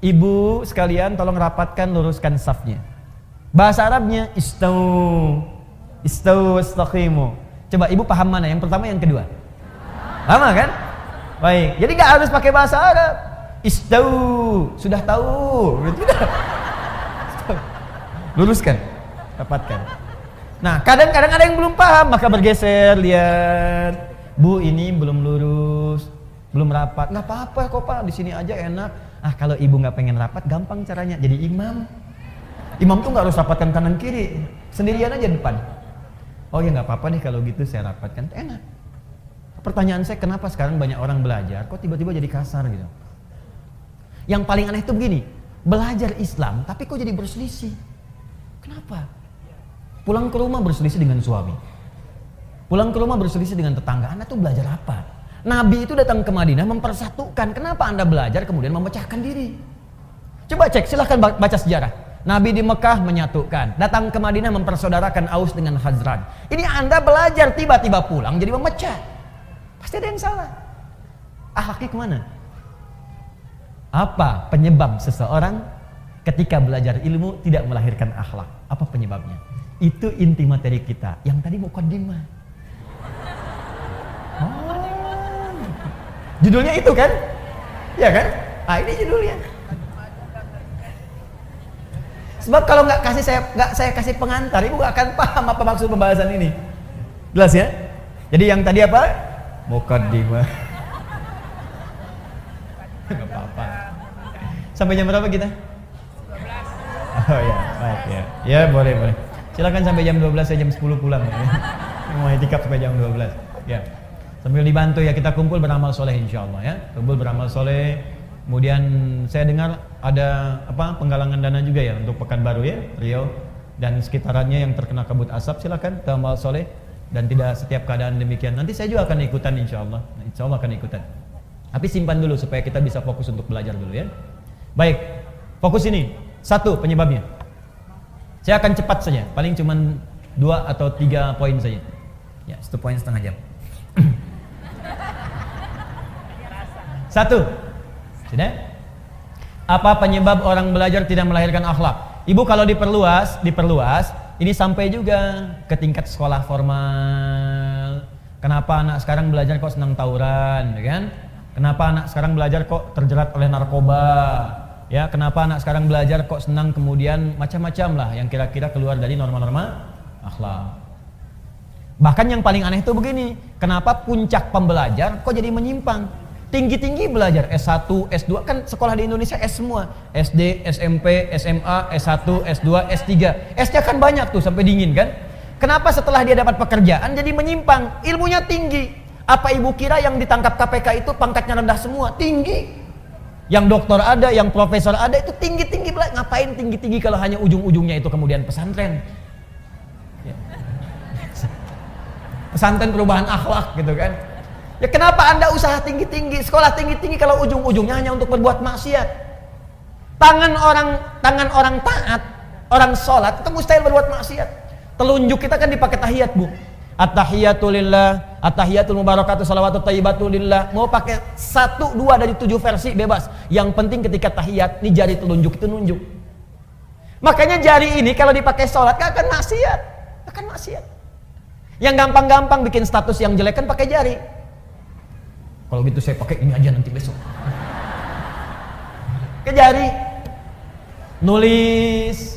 Ibu sekalian tolong rapatkan, luruskan safnya. Bahasa Arabnya istau istaqimu. Coba ibu paham mana? Yang pertama, yang kedua? Lama kan? Baik. Jadi nggak harus pakai bahasa Arab. Istau, sudah tahu. Tidak. Luruskan, rapatkan. Nah, kadang-kadang ada yang belum paham, maka bergeser, lihat. Bu, ini belum lurus, belum rapat. Nggak apa-apa kok Pak, di sini aja enak. Ah, kalau ibu nggak pengen rapat, gampang caranya. Jadi imam. Imam tuh nggak harus rapatkan kanan kiri, sendirian aja depan. Oh ya nggak apa-apa deh kalau gitu saya rapatkan, enak. Pertanyaan saya, kenapa sekarang banyak orang belajar, kok tiba-tiba jadi kasar gitu? Yang paling aneh itu begini, belajar Islam, tapi kok jadi berselisih? Kenapa? Pulang ke rumah berselisih dengan suami, pulang ke rumah berselisih dengan tetangga. Anda tuh belajar apa? Nabi itu datang ke Madinah mempersatukan. Kenapa Anda belajar kemudian memecahkan diri? Coba cek, silahkan baca sejarah. Nabi di Mekah menyatukan, datang ke Madinah mempersaudarakan Aus dengan Khazraj. Ini Anda belajar, tiba-tiba pulang jadi memecah. Pasti ada yang salah. Akhlaknya kemana? Apa penyebab seseorang ketika belajar ilmu tidak melahirkan akhlak? Apa penyebabnya? Itu inti materi kita. Yang tadi muqaddimah. Oh, judulnya itu kan? Ya kan? Ah, ini judulnya. Sebab kalau nggak saya kasih pengantar, ibu nggak akan paham apa maksud pembahasan ini. Jelas ya? Jadi yang tadi apa? Muqaddimah. Nggak apa-apa. Sampai jam berapa kita? 12. Oh ya, baik ya. Ya boleh. Silakan sampai jam 12, saya jam 10 pulang. Ya. Mau itikaf sampai jam 12. Ya. Sambil dibantu ya, kita kumpul beramal soleh insyaallah ya. Kumpul beramal soleh. Kemudian saya dengar ada penggalangan dana juga ya untuk Pekanbaru ya, Riau dan sekitarannya yang terkena kabut asap. Silakan amal soleh, dan tidak setiap keadaan demikian. Nanti saya juga akan ikutan insyaallah. Insyaallah akan ikutan. Tapi simpan dulu supaya kita bisa fokus untuk belajar dulu ya. Baik, fokus ini. Satu penyebabnya. Saya akan cepat saja, paling cuma 2 atau 3 poin saja. Ya, 1 poin setengah jam. 1. Sudah? Apa penyebab orang belajar tidak melahirkan akhlak? Ibu kalau diperluas, ini sampai juga ke tingkat sekolah formal. Kenapa anak sekarang belajar kok senang tawuran, ya kan? Kenapa anak sekarang belajar kok terjerat oleh narkoba? Ya, kenapa anak sekarang belajar kok senang kemudian macam-macam lah yang kira-kira keluar dari norma-norma akhlak. Bahkan yang paling aneh itu begini, kenapa puncak pembelajar kok jadi menyimpang? Tinggi-tinggi belajar S1, S2, kan sekolah di Indonesia S semua. SD, SMP, SMA, S1, S2, S3. S-nya kan banyak tuh sampai dingin kan? Kenapa setelah dia dapat pekerjaan jadi menyimpang? Ilmunya tinggi. Apa ibu kira yang ditangkap KPK itu pangkatnya rendah semua? Tinggi. Yang doktor ada, yang profesor ada, itu tinggi-tinggi. Ngapain tinggi-tinggi kalau hanya ujung-ujungnya itu kemudian pesantren? Ya. Pesantren perubahan akhlak gitu kan. Ya kenapa Anda usaha tinggi-tinggi, sekolah tinggi-tinggi kalau ujung-ujungnya hanya untuk berbuat maksiat? Tangan orang taat, orang sholat itu mustahil berbuat maksiat. Telunjuk kita kan dipakai tahiyat, Bu. At-tahiyatu lillah, at-tahiyatul mubarakatuh, salawatut thayyibatu lillah. Mau pakai 1, 2 dari 7 versi bebas. Yang penting ketika tahiyat, ini jari telunjuk itu nunjuk. Makanya jari ini kalau dipakai sholat gak akan maksiat. Akan maksiat. Yang gampang-gampang bikin status yang jelek kan pakai jari. Kalau gitu saya pakai ini aja nanti besok. Pakai jari. Nulis,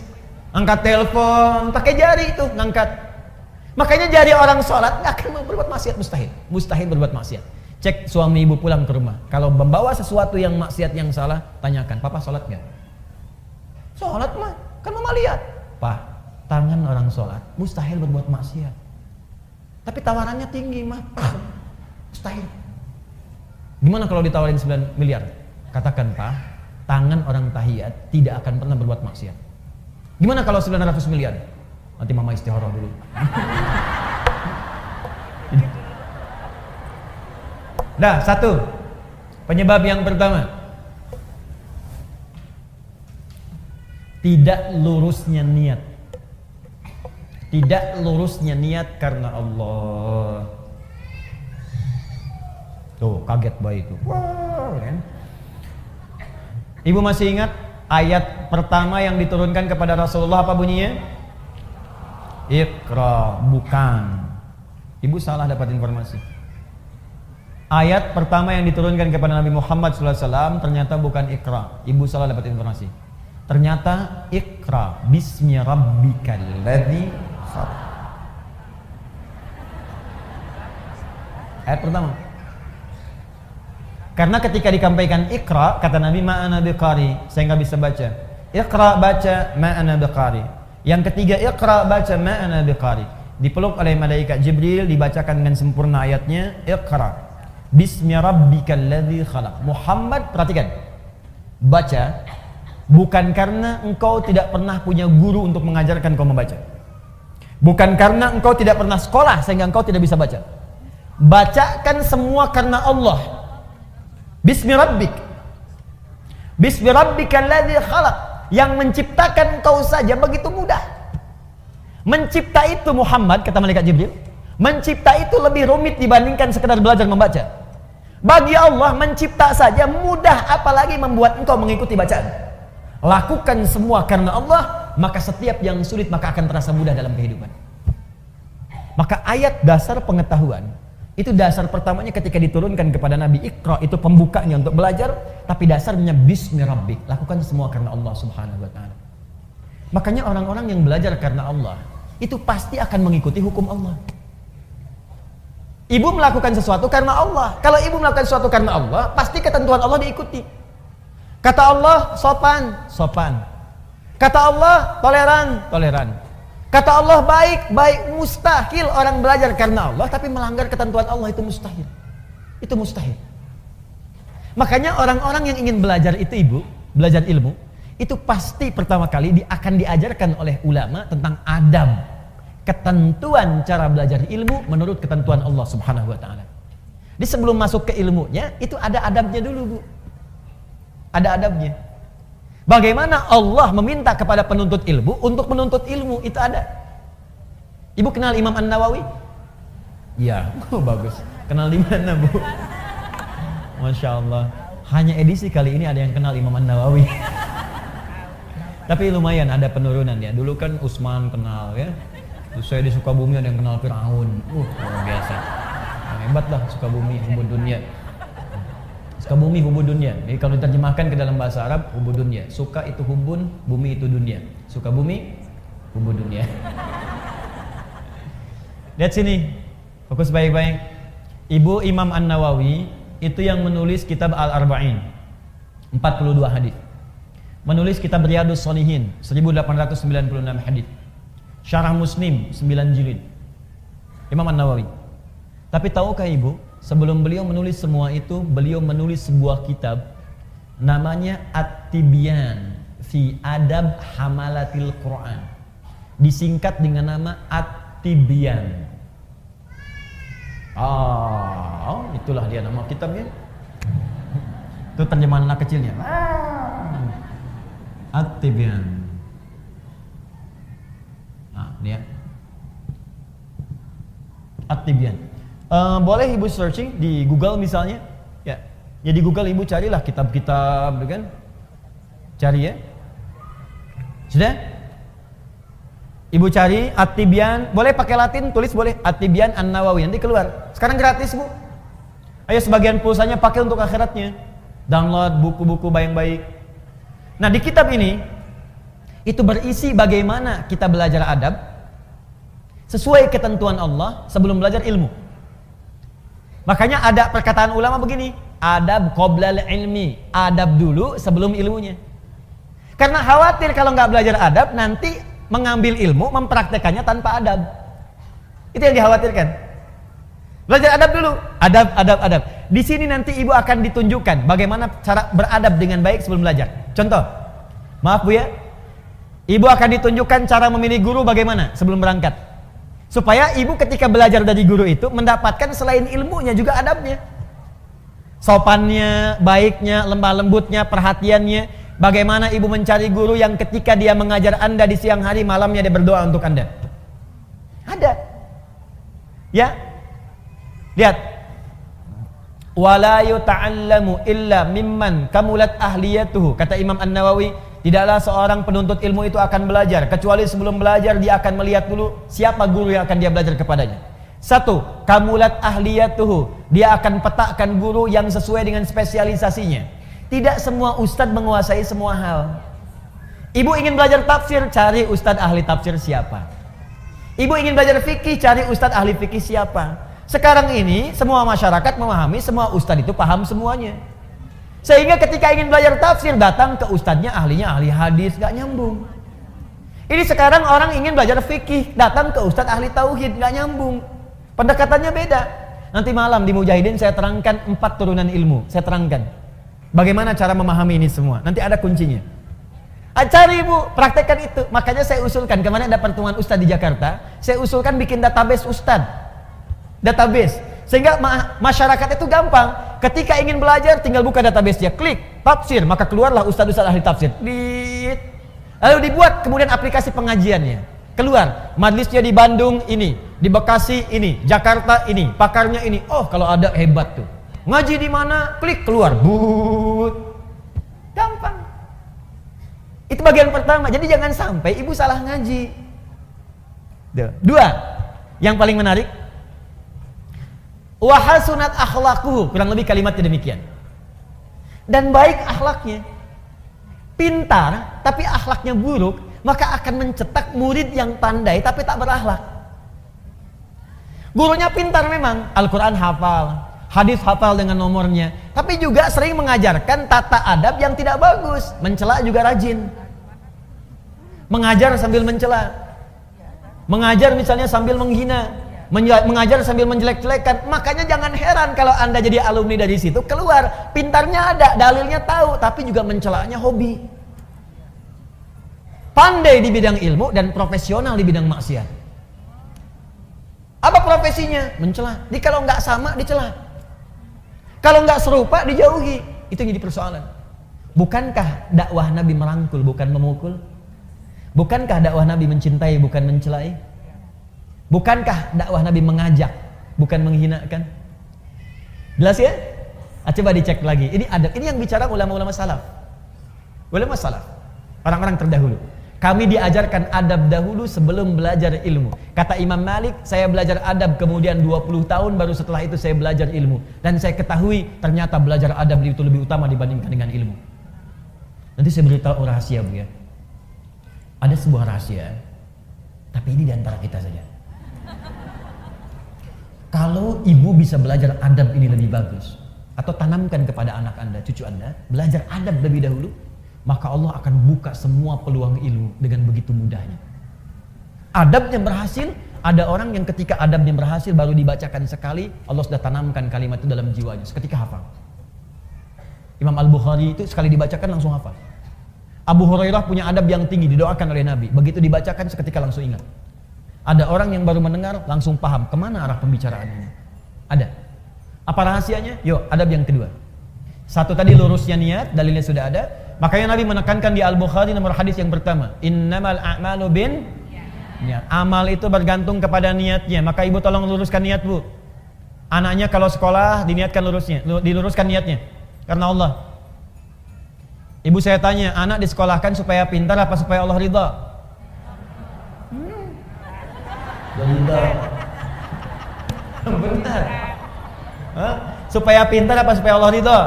angkat telepon, pakai jari itu ngangkat. Makanya jari orang sholat gak akan berbuat maksiat, mustahil berbuat maksiat. Cek suami ibu pulang ke rumah, kalau membawa sesuatu yang maksiat yang salah, tanyakan, papa sholat gak? Sholat mah, kan mama lihat. Pak, tangan orang sholat mustahil berbuat maksiat, tapi tawarannya tinggi mah, mustahil. Gimana kalau ditawarin 9 miliar? Katakan, Pak, tangan orang tahiyat tidak akan pernah berbuat maksiat. Gimana kalau 900 miliar? Nanti mama istihara dulu. Dah, 1. Penyebab yang pertama, tidak lurusnya niat. Tidak lurusnya niat karena Allah. Tuh, kaget bayi itu. Wow, kan? Ibu masih ingat ayat pertama yang diturunkan kepada Rasulullah apa bunyinya? Iqra, bukan. Ibu salah dapat informasi. Ayat pertama yang diturunkan kepada Nabi Muhammad SAW ternyata bukan Iqra. Ibu salah dapat informasi. Ternyata Iqra bismi rabbikal ladzi khalaq. Ayat pertama. Karena ketika dikampaikan Iqra, kata Nabi, ma'ana biqari, saya nggak bisa baca. Iqra baca, ma'ana biqari. Yang ketiga, Iqra baca, ma'ana biqari. Dipeluk oleh malaikat Jibril, dibacakan dengan sempurna ayatnya, Iqra bismi rabbikal ladzi khalaq. Muhammad, perhatikan, baca bukan karena engkau tidak pernah punya guru untuk mengajarkan kau membaca, bukan karena engkau tidak pernah sekolah sehingga engkau tidak bisa baca. Bacakan semua karena Allah. Bismi rabbik, bismi rabbikal ladzi khalaq. Yang menciptakan engkau saja begitu mudah. Mencipta itu Muhammad, kata malaikat Jibril, mencipta itu lebih rumit dibandingkan sekedar belajar membaca. Bagi Allah mencipta saja mudah, apalagi membuat engkau mengikuti bacaan. Lakukan semua karena Allah, maka setiap yang sulit maka akan terasa mudah dalam kehidupan. Maka ayat dasar pengetahuan itu dasar pertamanya ketika diturunkan kepada Nabi. Iqra itu pembukanya untuk belajar, tapi dasarnya bismi rabbik, lakukan semua karena Allah Subhanahu wa taala. Makanya orang-orang yang belajar karena Allah itu pasti akan mengikuti hukum Allah. Ibu melakukan sesuatu karena Allah. Kalau ibu melakukan sesuatu karena Allah, pasti ketentuan Allah diikuti. Kata Allah sopan, sopan. Kata Allah toleran, toleran. Kata Allah baik, baik. Mustahil orang belajar karena Allah tapi melanggar ketentuan Allah, itu mustahil. Itu mustahil. Makanya orang-orang yang ingin belajar itu, ibu, belajar ilmu, itu pasti pertama kali akan diajarkan oleh ulama tentang adab, ketentuan cara belajar ilmu menurut ketentuan Allah Subhanahu wa taala. Di sebelum masuk ke ilmunya itu ada adabnya dulu, Bu. Ada adabnya. Bagaimana Allah meminta kepada penuntut ilmu untuk menuntut ilmu, itu ada. Ibu kenal Imam An-Nawawi? Ya, bagus. Kenal di mana, Bu? Masya Allah. Hanya edisi kali ini ada yang kenal Imam An-Nawawi. Tapi lumayan ada penurunan ya. Dulu kan Utsman kenal ya. Terus saya di Sukabumi ada yang kenal Firaun. Luar biasa. Hebat lah Sukabumi, hubud dunia. Sukabumi hubud dunia. Jadi kalau diterjemahkan ke dalam bahasa Arab, hubud dunia. Suka itu hubun, bumi itu dunia. Sukabumi, hubud dunia. Lihat sini, fokus baik-baik. Ibu Imam An-Nawawi itu yang menulis kitab Al-Arba'in, 42 hadis. Menulis kitab Riyadhus Shalihin, 1896 hadis. Syarah Muslim 9 jilid. Imam An-Nawawi. Tapi tahukah ibu, sebelum beliau menulis semua itu, beliau menulis sebuah kitab Namanya At-Tibyan fi Adab Hamalatil Quran. Disingkat dengan nama At-Tibyan. Itulah dia nama kitabnya. Itu terjemahan anak kecilnya. At-Tibyan. Dia At-Tibyan. Boleh ibu searching di Google misalnya. Ya di Google ibu carilah kitab-kitab, kan? Cari ya. Sudah? Ibu cari At-Tibyan, boleh pakai Latin, tulis boleh At-Tibyan An-Nawawi, nanti keluar. Sekarang gratis, Bu. Ayo sebagian pulsanya pakai untuk akhiratnya. Download buku-buku baik-baik. Nah, di kitab ini itu berisi bagaimana kita belajar adab sesuai ketentuan Allah sebelum belajar ilmu. Makanya ada perkataan ulama begini, adab qoblal ilmi, adab dulu sebelum ilmunya. Karena khawatir kalau nggak belajar adab nanti mengambil ilmu, mempraktekannya tanpa adab. Itu yang dikhawatirkan. Belajar adab dulu, adab. Di sini nanti ibu akan ditunjukkan bagaimana cara beradab dengan baik sebelum belajar. Contoh, maaf Bu ya, ibu akan ditunjukkan cara memilih guru bagaimana sebelum berangkat. Supaya ibu ketika belajar dari guru itu mendapatkan selain ilmunya juga adabnya. Sopannya, baiknya, lemah lembutnya, perhatiannya. Bagaimana ibu mencari guru yang ketika dia mengajar Anda di siang hari, malamnya dia berdoa untuk Anda. Ada. Ya. Lihat. Wala yuta'allamu illa mimman kamulat ahliyatuhu. Kata Imam An-Nawawi, tidaklah seorang penuntut ilmu itu akan belajar kecuali sebelum belajar dia akan melihat dulu siapa guru yang akan dia belajar kepadanya. Satu, kamulat ahliyatuhu. Dia akan petakkan guru yang sesuai dengan spesialisasinya. Tidak semua ustadz menguasai semua hal. Ibu ingin belajar tafsir, cari ustadz ahli tafsir siapa. Ibu ingin belajar fikih, cari ustadz ahli fikih siapa. Sekarang ini semua masyarakat memahami semua ustadz itu paham semuanya. Sehingga ketika ingin belajar tafsir datang ke ustadznya ahlinya ahli hadis, gak nyambung. Ini sekarang orang ingin belajar fikih, datang ke ustadz ahli tauhid, gak nyambung. Pendekatannya beda. Nanti malam di Mujahidin saya terangkan 4 turunan ilmu. Saya terangkan bagaimana cara memahami ini semua. Nanti ada kuncinya. Cari ibu, praktekkan itu. Makanya saya usulkan, kemarin ada pertemuan ustadz di Jakarta, saya usulkan bikin database ustadz. Database. Sehingga masyarakat itu gampang. Ketika ingin belajar, tinggal buka database-nya, klik tafsir, maka keluarlah ustadz-ustadz ahli tafsir. Lalu dibuat kemudian aplikasi pengajiannya. Keluar, majlisnya di Bandung ini, di Bekasi ini, Jakarta ini, pakarnya ini. Oh, kalau ada hebat tuh. Ngaji di mana? Klik keluar. Gampang. Itu bagian pertama. Jadi jangan sampai ibu salah ngaji. 2. Yang paling menarik. Wa hasunat akhlaquhu, kurang lebih kalimatnya demikian. Dan baik akhlaknya. Pintar tapi akhlaknya buruk, maka akan mencetak murid yang pandai tapi tak berakhlak. Gurunya pintar memang, Al-Qur'an hafal, hadis hafal dengan nomornya, tapi juga sering mengajarkan tata adab yang tidak bagus, mencela juga rajin. Mengajar sambil mencela. Mengajar misalnya sambil menghina. Mengajar sambil menjelek-jelekan. Makanya jangan heran kalau Anda jadi alumni dari situ, keluar pintarnya ada, dalilnya tahu, tapi juga mencelanya hobi. Pandai di bidang ilmu dan profesional di bidang maksiat. Apa profesinya? Mencela. Jadi kalau nggak sama dicela. Kalau nggak serupa dijauhi. Itu jadi persoalan. Bukankah dakwah Nabi merangkul bukan memukul? Bukankah dakwah Nabi mencintai bukan mencelai? Bukankah dakwah Nabi mengajak bukan menghinakan? Jelas ya? Coba dicek lagi. Ini adab. Ini yang bicara ulama-ulama salaf. Ulama salaf, orang-orang terdahulu. Kami diajarkan adab dahulu sebelum belajar ilmu. Kata Imam Malik, saya belajar adab kemudian 20 tahun baru setelah itu saya belajar ilmu. Dan saya ketahui ternyata belajar adab itu lebih utama dibandingkan dengan ilmu. Nanti saya beritahu rahasia Bu ya. Ada sebuah rahasia, tapi ini diantara kita saja. Kalau ibu bisa belajar adab ini lebih bagus, atau tanamkan kepada anak Anda, cucu Anda, belajar adab lebih dahulu, maka Allah akan buka semua peluang ilmu dengan begitu mudahnya. Adabnya berhasil, ada orang yang ketika adabnya berhasil baru dibacakan sekali, Allah sudah tanamkan kalimat itu dalam jiwanya, seketika hafal. Imam Al-Bukhari itu sekali dibacakan langsung hafal. Abu Hurairah punya adab yang tinggi, didoakan oleh Nabi. Begitu dibacakan seketika langsung ingat. Ada orang yang baru mendengar langsung paham kemana arah pembicaraan ini. Ada. Apa rahasianya? Yuk, adab yang kedua. Satu tadi lurusnya niat, dalilnya sudah ada. Makanya Nabi menekankan di Al-Bukhari nomor hadis yang pertama, innamal a'malu bin niat. Amal itu bergantung kepada niatnya. Maka ibu tolong luruskan niat, Bu. Anaknya kalau sekolah diniatkan diluruskan niatnya karena Allah. Ibu saya tanya, anak disekolahkan supaya pintar apa supaya Allah ridha? Ridha. Benar. Supaya pintar apa supaya Allah ridha?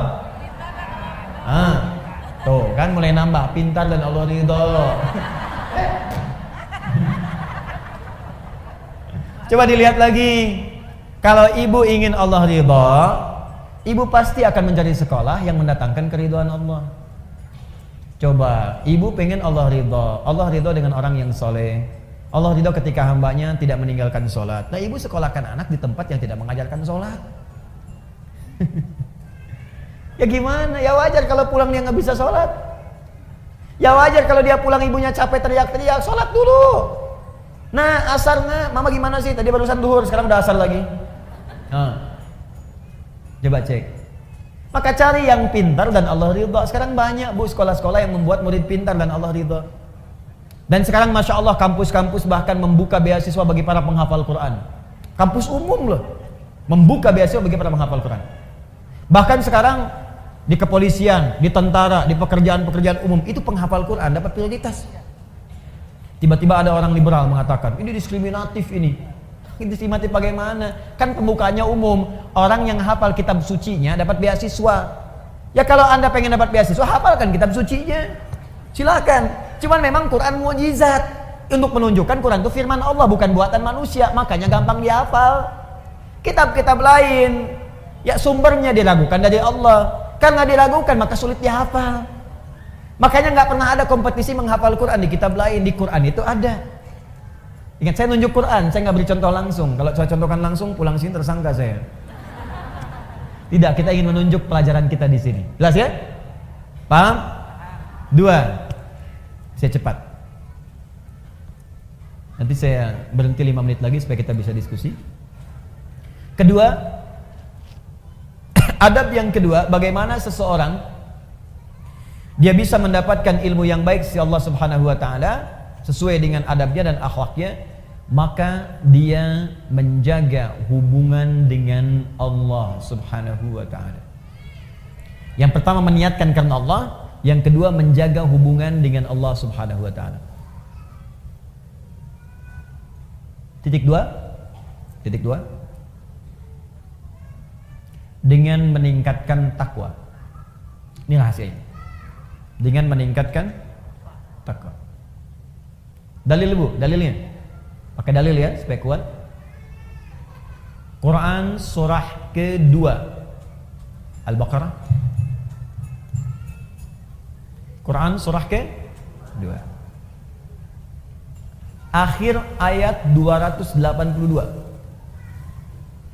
Tuh kan mulai nambah, pintar dan Allah ridha. Coba dilihat lagi. Kalau ibu ingin Allah ridha, ibu pasti akan mencari sekolah yang mendatangkan keridhaan Allah. Coba, ibu pengen Allah ridha. Allah ridha dengan orang yang soleh. Allah ridha ketika hambanya tidak meninggalkan sholat. Nah, ibu sekolahkan anak di tempat yang tidak mengajarkan sholat. Ya gimana? Ya wajar kalau pulang dia nggak bisa sholat. Ya wajar kalau dia pulang ibunya capek teriak-teriak, sholat dulu. Nah, asarnya, mama gimana sih? Tadi barusan duhur, sekarang udah asar lagi. Coba cek. Maka cari yang pintar dan Allah ridha. Sekarang banyak, Bu, sekolah-sekolah yang membuat murid pintar dan Allah ridha. Dan sekarang Masya Allah kampus-kampus bahkan membuka beasiswa bagi para penghafal Quran. Kampus umum loh, membuka beasiswa bagi para penghafal Quran. Bahkan sekarang di kepolisian, di tentara, di pekerjaan-pekerjaan umum itu penghafal Quran dapat prioritas. Tiba-tiba ada orang liberal mengatakan ini diskriminatif ini. Diskriminatif bagaimana? Kan pembukaannya umum, orang yang hafal kitab sucinya dapat beasiswa. Ya kalau anda pengen dapat beasiswa, hafalkan kitab sucinya, silakan. Cuman memang Quran mukjizat untuk menunjukkan Quran itu firman Allah, bukan buatan manusia, makanya gampang dihafal. Kitab-kitab lain, ya sumbernya diragukan dari Allah, karena diragukan maka sulit dihafal. Makanya nggak pernah ada kompetisi menghafal Quran di kitab lain, di Quran itu ada. Ingat, saya nunjuk Quran, saya nggak beri contoh langsung. Kalau saya contohkan langsung, pulang sini tersangka saya. Tidak, kita ingin menunjuk pelajaran kita di sini. Jelas ya? Paham? Dua, saya cepat. Nanti saya berhenti 5 menit lagi supaya kita bisa diskusi. Kedua, adab yang kedua, bagaimana seseorang dia bisa mendapatkan ilmu yang baik dari Allah Subhanahu wa taala sesuai dengan adabnya dan akhlaknya, maka dia menjaga hubungan dengan Allah Subhanahu wa taala. Yang pertama meniatkan karena Allah, yang kedua menjaga hubungan dengan Allah Subhanahu wa taala. Titik dua. Dengan meningkatkan takwa. Ini rahasianya. Dengan meningkatkan takwa. Dalil, Bu, dalilnya. Pakai dalil ya supaya kuat. Quran surah kedua Al-Baqarah. Quran surah kedua. Akhir ayat 282.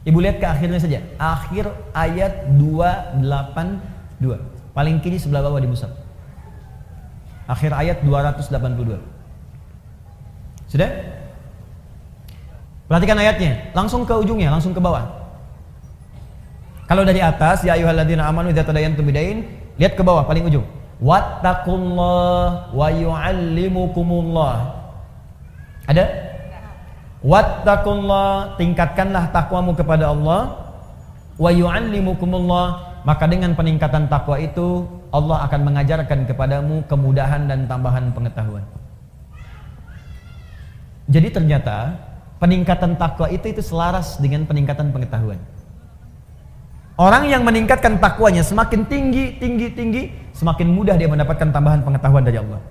Ibu lihat ke akhirnya saja. Akhir ayat 282. Paling kiri sebelah bawah di mushaf. Akhir ayat 282. Sudah? Perhatikan ayatnya, langsung ke ujungnya, langsung ke bawah. Kalau dari atas, ya ayyuhalladzina amanu idza tadayantum bidain, lihat ke bawah paling ujung. Wattaqullah wa yu'allimukumullah. Ada? Wattaqullah, tingkatkanlah takwamu kepada Allah. Wa yu'allimukumullah, maka dengan peningkatan takwa itu Allah akan mengajarkan kepadamu kemudahan dan tambahan pengetahuan. Jadi ternyata peningkatan takwa itu selaras dengan peningkatan pengetahuan. Orang yang meningkatkan takwanya semakin tinggi, semakin mudah dia mendapatkan tambahan pengetahuan dari Allah.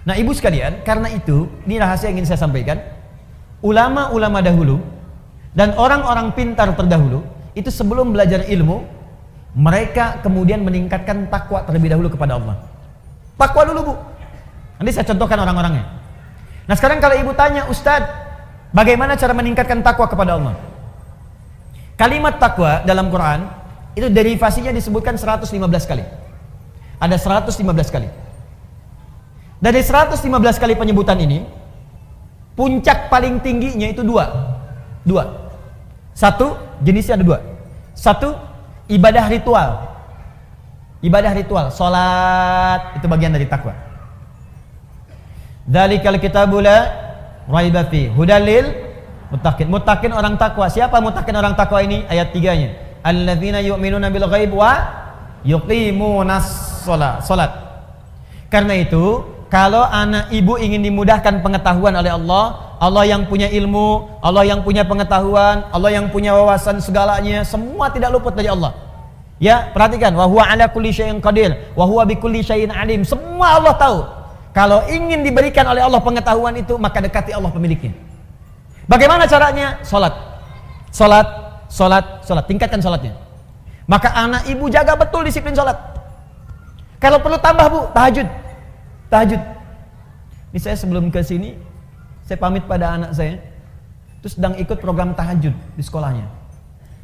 Nah, ibu sekalian, karena itu, ini rahasia yang ingin saya sampaikan. Ulama-ulama dahulu dan orang-orang pintar terdahulu itu sebelum belajar ilmu, mereka kemudian meningkatkan takwa terlebih dahulu kepada Allah. Takwa dulu, Bu. Nanti saya contohkan orang-orangnya. Nah, sekarang kalau ibu tanya, Ustadz, bagaimana cara meningkatkan takwa kepada Allah? Kalimat takwa dalam Quran Itu derivasinya disebutkan 115 kali. Ada 115 kali. Dari 115 kali penyebutan ini, puncak paling tingginya itu dua. Satu, jenisnya ada dua. Satu, ibadah ritual. Ibadah ritual, salat itu bagian dari takwa. Dzalikal kitabul la raiba fi hudal lil muttaqin. Muttaqin orang takwa. Siapa muttaqin orang takwa ini? Ayat 3-nya. Alladzina yu'minuna bil ghaib wa yuqimunas salat. Karena itu, kalau anak ibu ingin dimudahkan pengetahuan oleh Allah, Allah yang punya ilmu, Allah yang punya pengetahuan, Allah yang punya wawasan segalanya, semua tidak luput dari Allah. Ya, perhatikan, wa huwa ala kulli syai'in qadir, wa huwa bikulli syai'in alim. Semua Allah tahu. Kalau ingin diberikan oleh Allah pengetahuan itu, maka dekati Allah pemiliknya. Bagaimana caranya? Salat, tingkatkan salatnya. Maka anak ibu jaga betul disiplin salat. Kalau perlu tambah, Bu, tahajud. Ini saya sebelum ke sini, saya pamit pada anak saya, terus sedang ikut program tahajud di sekolahnya.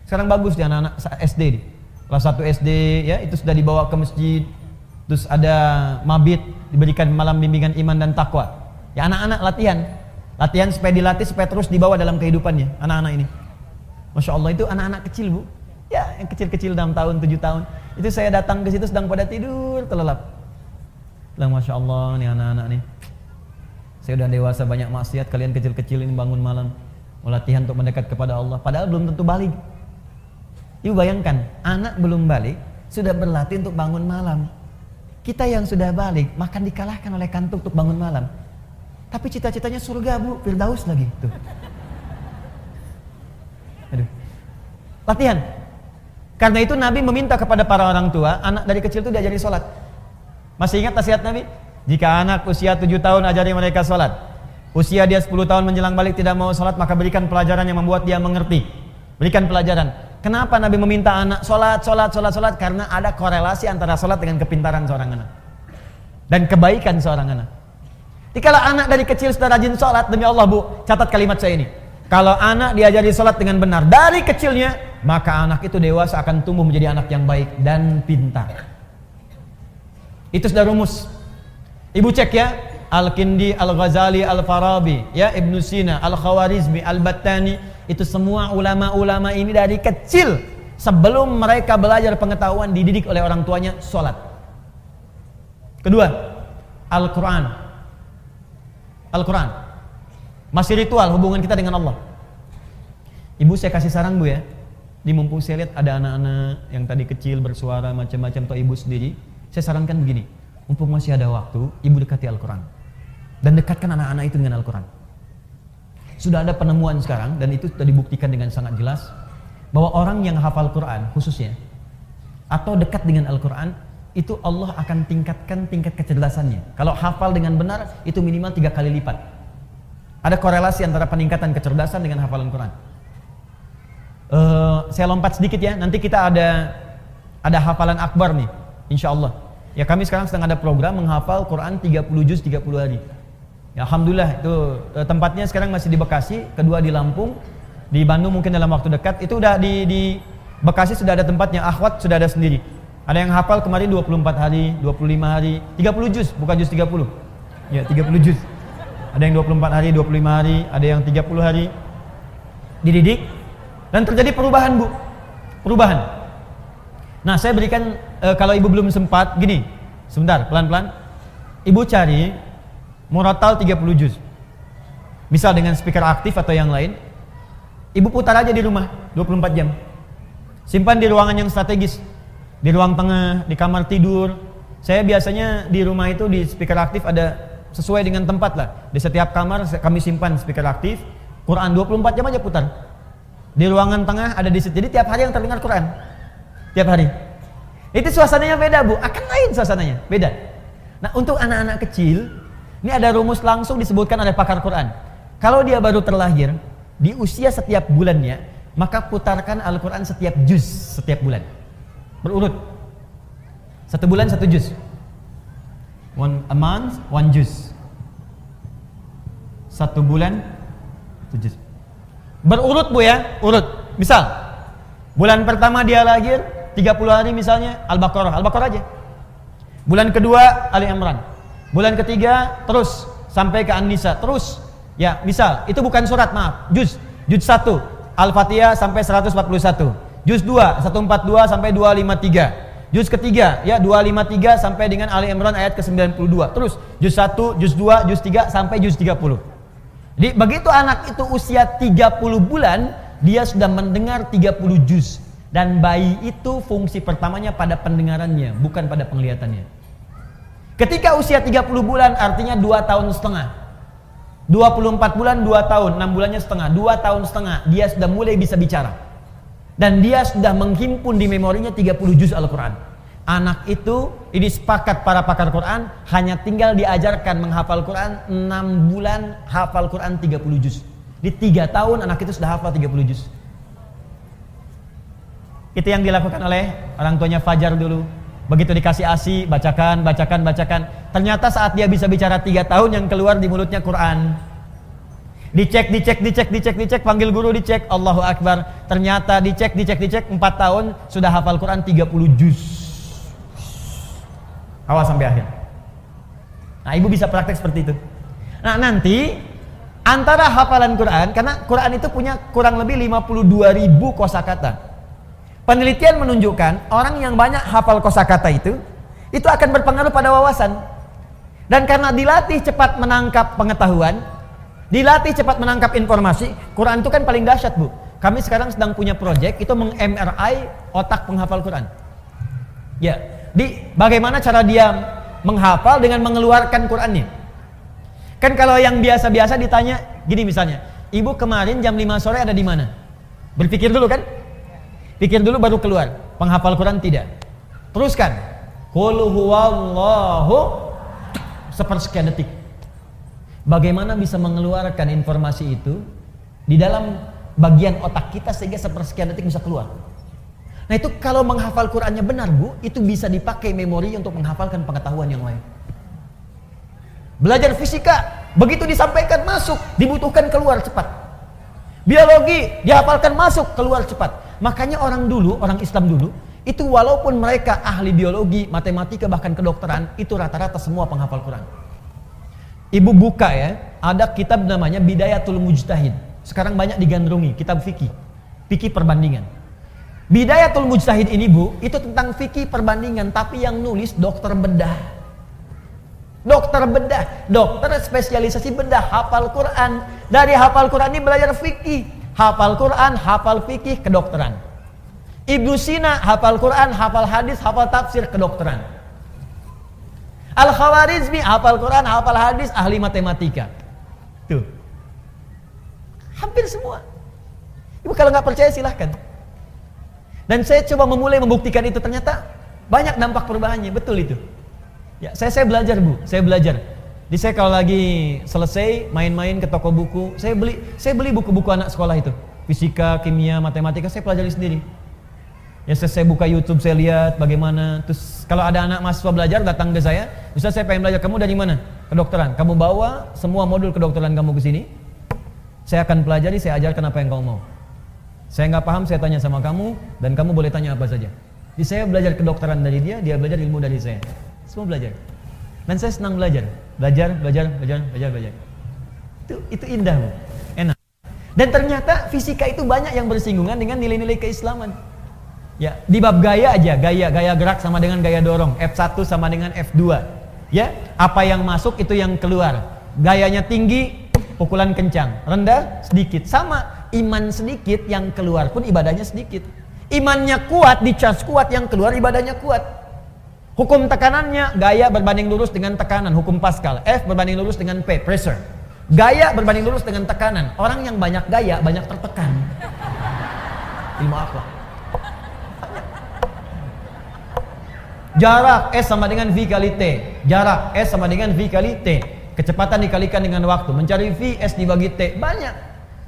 Sekarang bagus di anak-anak SD nih. Kelas 1 SD ya, itu sudah dibawa ke masjid. Terus ada mabit, diberikan malam bimbingan iman dan takwa. Ya, anak-anak latihan supaya dilatih, supaya terus dibawa dalam kehidupannya anak-anak ini. Masya Allah, itu anak-anak kecil, Bu. Ya, yang kecil-kecil 6 tahun, 7 tahun. Itu saya datang ke situ sedang pada tidur terlelap. Bilang, Masya Allah nih anak-anak nih. Saya udah dewasa banyak maksiat, kalian kecil-kecil ini bangun malam mau latihan untuk mendekat kepada Allah, padahal belum tentu balik. Ibu bayangkan, anak belum balik sudah berlatih untuk bangun malam. Kita yang sudah balik makan dikalahkan oleh kantuk untuk bangun malam. Tapi cita-citanya surga, Bu, Firdaus lagi tuh. Aduh. Latihan. Karena itu Nabi meminta kepada para orang tua, anak dari kecil itu diajari sholat. Masih ingat nasihat Nabi? Jika anak usia 7 tahun ajari mereka sholat. Usia dia 10 tahun menjelang balik tidak mau sholat, maka berikan pelajaran yang membuat dia mengerti. Berikan pelajaran. Kenapa Nabi meminta anak sholat? Karena ada korelasi antara sholat dengan kepintaran seorang anak dan kebaikan seorang anak. Jadi kalau anak dari kecil sudah rajin sholat, demi Allah, Bu, catat kalimat saya ini. Kalau anak diajari sholat dengan benar dari kecilnya, maka anak itu dewasa akan tumbuh menjadi anak yang baik dan pintar. Itu sudah rumus. Ibu cek ya, Al-Kindi, Al-Ghazali, Al-Farabi, ya, Ibnu Sina, Al-Khawarizmi, Al-Battani. Itu semua ulama-ulama ini dari kecil, sebelum mereka belajar pengetahuan, dididik oleh orang tuanya sholat. Kedua, Al-Quran. Masih ritual hubungan kita dengan Allah. Ibu, saya kasih saran, Bu, ya. Di mumpung saya lihat ada anak-anak yang tadi kecil bersuara macam-macam, atau ibu sendiri, saya sarankan begini, mumpung masih ada waktu, ibu dekati Al-Quran dan dekatkan anak-anak itu dengan Al-Quran. Sudah ada penemuan sekarang, dan itu sudah dibuktikan dengan sangat jelas, bahwa orang yang hafal Quran khususnya atau dekat dengan Al-Quran, itu Allah akan tingkatkan tingkat kecerdasannya. Kalau hafal dengan benar, itu minimal 3 kali lipat. Ada korelasi antara peningkatan kecerdasan dengan hafalan Quran. Saya lompat sedikit ya, nanti kita ada hafalan akbar nih, insya Allah. Ya, kami sekarang sedang ada program menghafal Quran 30 juz 30 hari. Ya, alhamdulillah, itu tempatnya sekarang masih di Bekasi, kedua di Lampung, di Bandung mungkin dalam waktu dekat. Itu udah di Bekasi sudah ada tempatnya, akhwat sudah ada sendiri. Ada yang hafal kemarin 24 hari, 25 hari, 30 juz, bukan juz 30. Ya, 30 juz. Ada yang 24 hari, 25 hari, ada yang 30 hari. Dididik dan terjadi perubahan, Bu. Perubahan. Nah, saya berikan kalau ibu belum sempat, gini, sebentar, pelan-pelan. Ibu cari Muratal 30 juz. Misal dengan speaker aktif atau yang lain. Ibu putar aja di rumah 24 jam. Simpan di ruangan yang strategis. Di ruang tengah, di kamar tidur. Saya biasanya di rumah itu di speaker aktif ada sesuai dengan tempat lah. Di setiap kamar kami simpan speaker aktif. Quran 24 jam aja putar. Di ruangan tengah ada di situ. Jadi tiap hari yang terdengar Quran. Tiap hari. Itu suasananya beda, Bu. Akan lain suasananya, beda. Nah, untuk anak-anak kecil, ini ada rumus langsung disebutkan oleh pakar Quran. Kalau dia baru terlahir, di usia setiap bulannya, maka putarkan Al-Quran setiap juz setiap bulan. Berurut. 1 bulan 1 juz. A month, 1 juz. 1 bulan 1 juz. Berurut, Bu, ya, urut. Misal, bulan pertama dia lahir, 30 hari misalnya Al-Baqarah aja. Bulan kedua Ali Imran. Bulan ketiga terus sampai ke An-Nisa terus. Ya, misal itu bukan surat, maaf. Juz 1 Al-Fatihah sampai 141. Juz 2 142 sampai 253. Juz ketiga ya 253 sampai dengan Ali Imran ayat ke-92. Terus juz 1, juz 2, juz 3 sampai juz 30. Jadi begitu anak itu usia 30 bulan, dia sudah mendengar 30 juz. Dan bayi itu fungsi pertamanya pada pendengarannya, bukan pada penglihatannya. Ketika usia 30 bulan artinya 2 tahun setengah. 24 bulan 2 tahun, 6 bulannya setengah, 2 tahun setengah dia sudah mulai bisa bicara. Dan dia sudah menghimpun di memorinya 30 juz Al-Quran. Anak itu, ini sepakat para pakar Quran, hanya tinggal diajarkan menghafal Quran 6 bulan, hafal Quran 30 juz. Di 3 tahun anak itu sudah hafal 30 juz. Itu yang dilakukan oleh orang tuanya Fajar dulu. Begitu dikasih ASI, bacakan. Ternyata saat dia bisa bicara 3 tahun yang keluar di mulutnya Quran. Dicek, panggil guru dicek, Allahu Akbar. Ternyata dicek 4 tahun sudah hafal Quran 30 juz. Awas sampai akhir. Nah, ibu bisa praktek seperti itu. Nah, nanti antara hafalan Quran, karena Quran itu punya kurang lebih 52.000 kosakata. Penelitian menunjukkan orang yang banyak hafal kosakata itu akan berpengaruh pada wawasan. Dan karena dilatih cepat menangkap pengetahuan, dilatih cepat menangkap informasi, Quran itu kan paling dahsyat, Bu. Kami sekarang sedang punya proyek itu meng-MRI otak penghafal Quran. Ya, bagaimana cara dia menghafal dengan mengeluarkan Qurannya. Kan kalau yang biasa-biasa ditanya gini misalnya, ibu kemarin jam 5 sore ada di mana? Berpikir dulu kan? Pikir dulu baru keluar. Penghafal Quran tidak. Teruskan. Qul huwallahu sepersekian detik. Bagaimana bisa mengeluarkan informasi itu di dalam bagian otak kita sehingga sepersekian detik bisa keluar. Nah itu kalau menghafal Qurannya benar, Bu, itu bisa dipakai memori untuk menghafalkan pengetahuan yang lain. Belajar fisika, begitu disampaikan masuk, dibutuhkan keluar cepat. Biologi, dihafalkan masuk, keluar cepat. Makanya orang Islam dulu, itu walaupun mereka ahli biologi, matematika, bahkan kedokteran, itu rata-rata semua penghafal Quran. Ibu buka ya, ada kitab namanya Bidayatul Mujtahid. Sekarang banyak digandrungi, kitab fikih perbandingan. Bidayatul Mujtahid ini, Bu, itu tentang fikih perbandingan, tapi yang nulis dokter bedah. Dokter spesialisasi bedah, hafal Quran. Dari hafal Quran ini belajar fikih. Hafal Quran, hafal fikih, kedokteran. Ibnu Sina hafal Quran, hafal hadis, hafal tafsir, kedokteran. Al-Khawarizmi hafal Quran, hafal hadis, ahli matematika. Tuh. Hampir semua. Ibu kalau nggak percaya silahkan. Dan saya coba memulai membuktikan itu, ternyata banyak dampak perubahannya, betul itu. Ya, saya belajar, Bu, saya belajar. Jadi saya kalau lagi selesai main-main ke toko buku, saya beli buku-buku anak sekolah itu, fisika, kimia, matematika, saya pelajari sendiri. Ya saya buka YouTube, saya lihat bagaimana. Terus kalau ada anak mahasiswa belajar datang ke saya, Ustaz saya pengen belajar, kamu dari mana? Kedokteran. Kamu bawa semua modul kedokteran kamu ke sini. Saya akan pelajari, saya ajarkan apa yang kamu mau. Saya nggak paham, saya tanya sama kamu, dan kamu boleh tanya apa saja. Jadi saya belajar kedokteran dari dia belajar ilmu dari saya. Semua belajar. Dan saya senang belajar. Belajar. Itu indah, Bu. Enak. Dan ternyata fisika itu banyak yang bersinggungan dengan nilai-nilai keislaman. Ya, di bab gaya aja, gaya gerak sama dengan gaya dorong, F1 sama dengan F2. Ya, apa yang masuk itu yang keluar. Gayanya tinggi, pukulan kencang, rendah sedikit. Sama, iman sedikit yang keluar pun ibadahnya sedikit. Imannya kuat, dicas kuat, yang keluar ibadahnya kuat. Hukum tekanannya, gaya berbanding lurus dengan tekanan, hukum Pascal. F berbanding lurus dengan P, pressure. Gaya berbanding lurus dengan tekanan. Orang yang banyak gaya, banyak tertekan. Ilmu akhlak. Jarak, S sama dengan V kali T. Jarak, S sama dengan V kali T. Kecepatan dikalikan dengan waktu. Mencari V, S dibagi T. Banyak.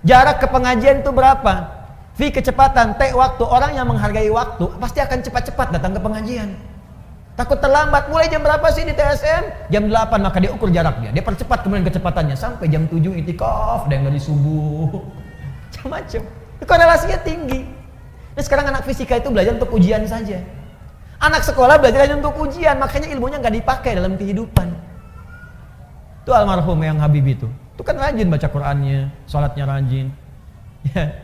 Jarak ke pengajian itu berapa? V kecepatan, T waktu. Orang yang menghargai waktu, pasti akan cepat-cepat datang ke pengajian. Takut terlambat, mulai jam berapa sih di TSM? Jam 8, maka dia ukur jaraknya. Dia percepat kemudian kecepatannya sampai jam 7 itikaf, ada yang dari subuh. Macam-macam. Korelasinya tinggi. Nah sekarang anak fisika itu belajar untuk ujian saja. Anak sekolah belajar hanya untuk ujian, makanya ilmunya nggak dipakai dalam kehidupan. Itu almarhum yang Habib itu kan rajin baca Qur'annya, sholatnya rajin. Ya,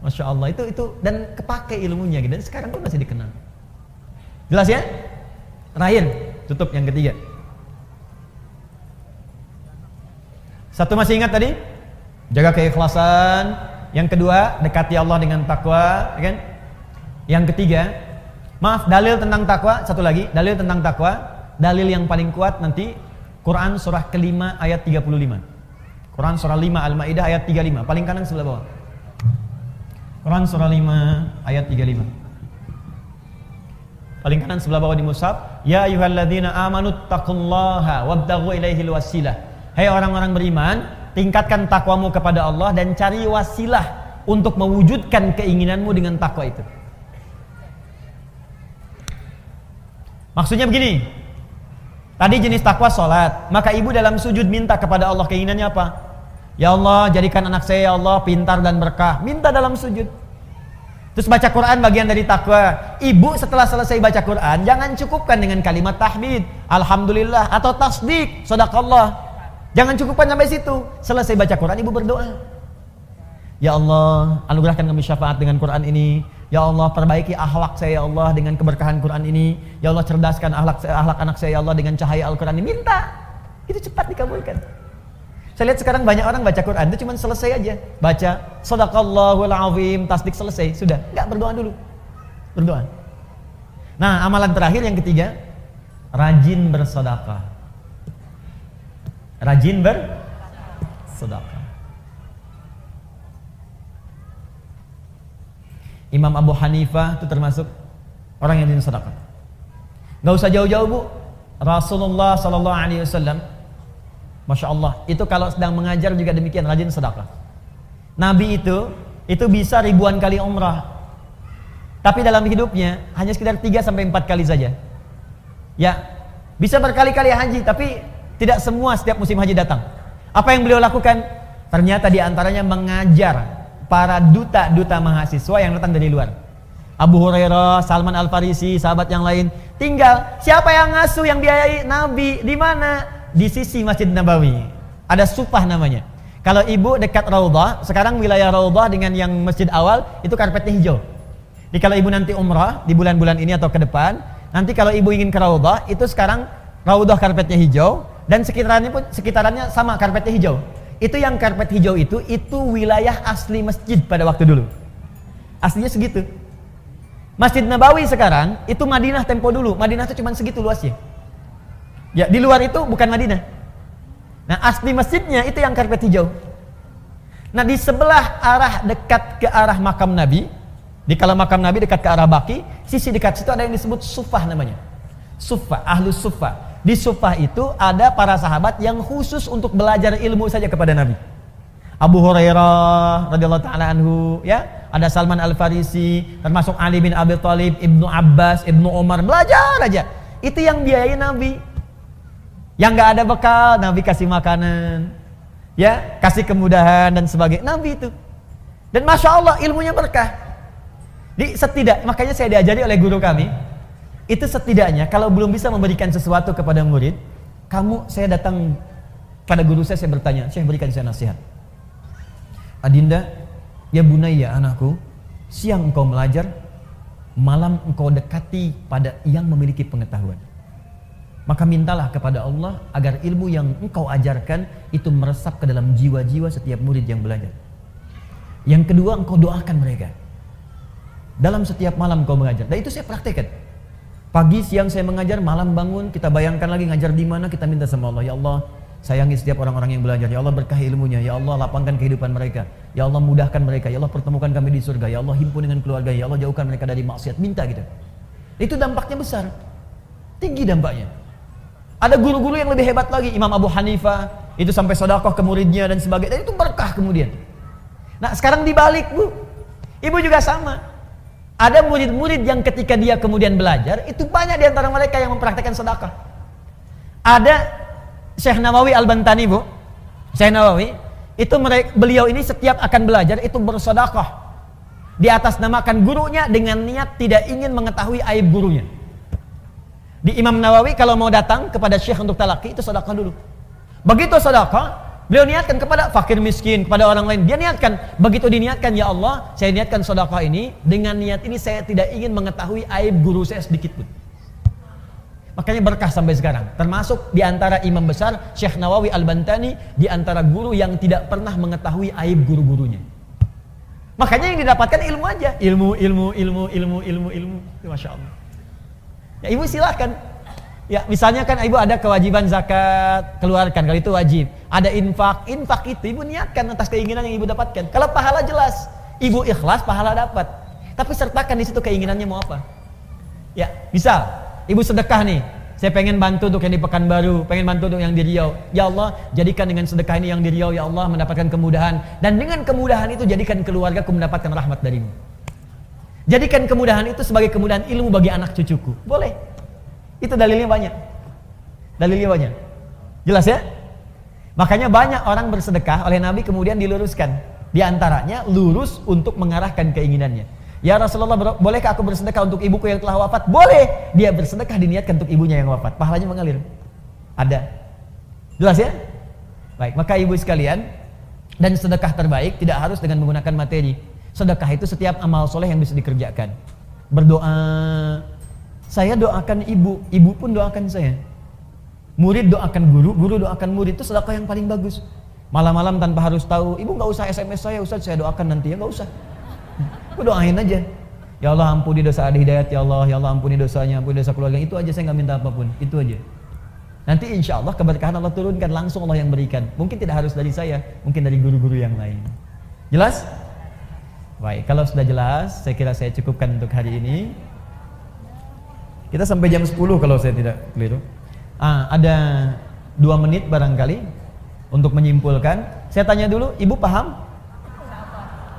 Masya Allah itu dan kepake ilmunya gitu. Dan sekarang pun masih dikenal. Jelas ya? Terakhir, tutup yang ketiga. Satu masih ingat tadi? Jaga keikhlasan. Yang kedua, dekati Allah dengan takwa, kan? Yang ketiga, maaf, dalil tentang takwa, satu lagi, dalil tentang takwa, dalil yang paling kuat nanti Quran surah ke-5 ayat 35. Quran surah 5 Al-Maidah ayat 35, paling kanan sebelah bawah. Quran surah 5 ayat 35. Paling kanan sebelah bawah di mushaf, ya ayyuhalladzina amanu taqullaha wabtaghu ilaihil wasilah. Hai orang-orang beriman, tingkatkan takwamu kepada Allah dan cari wasilah untuk mewujudkan keinginanmu dengan takwa itu. Maksudnya begini, tadi jenis takwa sholat, maka ibu dalam sujud minta kepada Allah keinginannya apa? Ya Allah, jadikan anak saya ya Allah pintar dan berkah. Minta dalam sujud. Terus baca Quran bagian dari takwa. Ibu setelah selesai baca Quran, jangan cukupkan dengan kalimat tahmid, alhamdulillah atau tasdik, sadaqallah. Jangan cukupkan sampai situ. Selesai baca Quran, ibu berdoa. Ya Allah, anugerahkan kami syafaat dengan Quran ini. Ya Allah, perbaiki akhlak saya ya Allah dengan keberkahan Quran ini. Ya Allah, cerdaskan akhlak anak saya ya Allah dengan cahaya Al-Quran ini. Minta. Itu cepat dikabulkan. Saya lihat sekarang banyak orang baca Quran itu cuma selesai aja. Baca sadaqallahul azim, tasdik, selesai, sudah. Enggak, berdoa dulu. Berdoa. Nah, amalan terakhir yang ketiga, rajin bersedekah. Rajin bersedekah. Imam Abu Hanifah itu termasuk orang yang rajin sedekah. Enggak usah jauh-jauh, Bu. Rasulullah sallallahu alaihi wasallam, Masya Allah, itu kalau sedang mengajar juga demikian, rajin sedekah. Nabi itu bisa ribuan kali umrah, tapi dalam hidupnya hanya sekitar 3-4 kali saja. Ya, bisa berkali-kali haji, tapi tidak semua setiap musim haji datang. Apa yang beliau lakukan? Ternyata diantaranya mengajar para duta-duta mahasiswa yang datang dari luar. Abu Hurairah, Salman Al-Farisi, sahabat yang lain. Tinggal siapa yang ngasuh, yang biayai? Nabi. Di mana? Di sisi Masjid Nabawi. Ada Sufah namanya. Kalau ibu dekat Raudhah, sekarang wilayah Raudhah dengan yang masjid awal itu karpetnya hijau. Jadi kalau ibu nanti umrah di bulan-bulan ini atau ke depan, nanti kalau ibu ingin ke Raudhah, itu sekarang Raudhah karpetnya hijau dan sekitarannya sama karpetnya hijau. Itu yang karpet hijau itu wilayah asli masjid pada waktu dulu. Aslinya segitu. Masjid Nabawi sekarang itu Madinah tempo dulu. Madinah itu cuma segitu luasnya. Ya, di luar itu bukan Madinah. Nah, asli masjidnya itu yang karpet hijau. Nah, di sebelah arah dekat ke arah makam Nabi, kalau makam Nabi dekat ke arah Baqi, sisi dekat situ ada yang disebut Sufah namanya. Sufah, Ahlus Sufah. Di Sufah itu ada para sahabat yang khusus untuk belajar ilmu saja kepada Nabi. Abu Hurairah radhiyallahu taala anhu, ya, ada Salman Al-Farisi, termasuk Ali bin Abi Thalib, Ibnu Abbas, Ibnu Umar, belajar aja. Itu yang biayai Nabi. Yang nggak ada bekal, Nabi kasih makanan, ya, kasih kemudahan dan sebagainya. Nabi itu. Dan Masya Allah ilmunya berkah. Makanya saya diajari oleh guru kami, itu setidaknya kalau belum bisa memberikan sesuatu kepada murid, saya datang pada guru saya bertanya, saya berikan saya nasihat. Adinda, ya bunayya anakku, siang engkau belajar, malam engkau dekati pada yang memiliki pengetahuan. Maka mintalah kepada Allah agar ilmu yang engkau ajarkan itu meresap ke dalam jiwa-jiwa setiap murid yang belajar. Yang kedua, engkau doakan mereka. Dalam setiap malam engkau mengajar. Dan itu saya praktekkan. Pagi, siang saya mengajar, malam bangun, kita bayangkan lagi ngajar di mana, kita minta sama Allah, ya Allah, sayangi setiap orang-orang yang belajar. Ya Allah, berkahi ilmunya. Ya Allah, lapangkan kehidupan mereka. Ya Allah, mudahkan mereka. Ya Allah, pertemukan kami di surga. Ya Allah, himpun dengan keluarga. Ya Allah, jauhkan mereka dari maksiat. Minta gitu. Itu dampaknya besar. Tinggi dampaknya. Ada guru-guru yang lebih hebat lagi. Imam Abu Hanifah itu sampai sedekah ke muridnya dan sebagainya. Dan itu berkah kemudian. Nah, sekarang dibalik, Bu. Ibu juga sama. Ada murid-murid yang ketika dia kemudian belajar, itu banyak di antara mereka yang mempraktikkan sedekah. Ada Syekh Nawawi Al-Bantani, Bu. Syekh Nawawi, beliau ini setiap akan belajar itu bersedekah. Di atas namakan gurunya dengan niat tidak ingin mengetahui aib gurunya. Di Imam Nawawi kalau mau datang kepada syekh untuk talaqi itu sedekah dulu. Begitu sedekah, beliau niatkan kepada fakir miskin, kepada orang lain. Dia niatkan, begitu diniatkan, ya Allah, saya niatkan sedekah ini, dengan niat ini saya tidak ingin mengetahui aib guru saya sedikit pun. Makanya berkah sampai sekarang. Termasuk di antara imam besar Syekh Nawawi Al-Bantani, di antara guru yang tidak pernah mengetahui aib guru-gurunya. Makanya yang didapatkan ilmu aja, ilmu. Masya Allah. Ya ibu silakan. Ya misalnya kan ibu ada kewajiban zakat, keluarkan, kalau itu wajib. Ada infak itu ibu niatkan atas keinginan yang ibu dapatkan. Kalau pahala jelas, ibu ikhlas pahala dapat. Tapi sertakan di situ keinginannya mau apa. Ya misal ibu sedekah nih, saya pengen bantu untuk yang di Pekanbaru, pengen bantu untuk yang di Riau. Ya Allah, jadikan dengan sedekah ini yang di Riau, ya Allah, mendapatkan kemudahan. Dan dengan kemudahan itu jadikan keluargaku mendapatkan rahmat darimu. Jadikan kemudahan itu sebagai kemudahan ilmu bagi anak cucuku. Boleh. Itu dalilnya banyak. Jelas ya? Makanya banyak orang bersedekah oleh Nabi kemudian diluruskan. Di antaranya lurus untuk mengarahkan keinginannya. Ya Rasulullah, bolehkah aku bersedekah untuk ibuku yang telah wafat? Boleh. Dia bersedekah diniatkan untuk ibunya yang wafat. Pahalanya mengalir. Ada. Jelas ya? Baik, maka ibu sekalian, dan sedekah terbaik tidak harus dengan menggunakan materi. Sedekah itu setiap amal soleh yang bisa dikerjakan. Berdoa, saya doakan ibu, ibu pun doakan saya. Murid doakan guru, guru doakan murid, itu sedekah yang paling bagus. Malam-malam tanpa harus tahu, ibu nggak usah SMS saya, Ustaz saya doakan nanti, ya nggak usah. Aku doain aja. Ya Allah ampuni dosa Adi Hidayat, ya Allah ampuni dosanya, ampuni dosa keluarga. Itu aja, saya nggak minta apapun, itu aja. Nanti insya Allah keberkahan Allah turunkan, langsung Allah yang berikan. Mungkin tidak harus dari saya, mungkin dari guru-guru yang lain. Jelas? Baik, kalau sudah jelas, saya kira saya cukupkan untuk hari ini. Kita sampai jam 10 kalau saya tidak keliru. Ada 2 menit barangkali untuk menyimpulkan. Saya tanya dulu, ibu paham?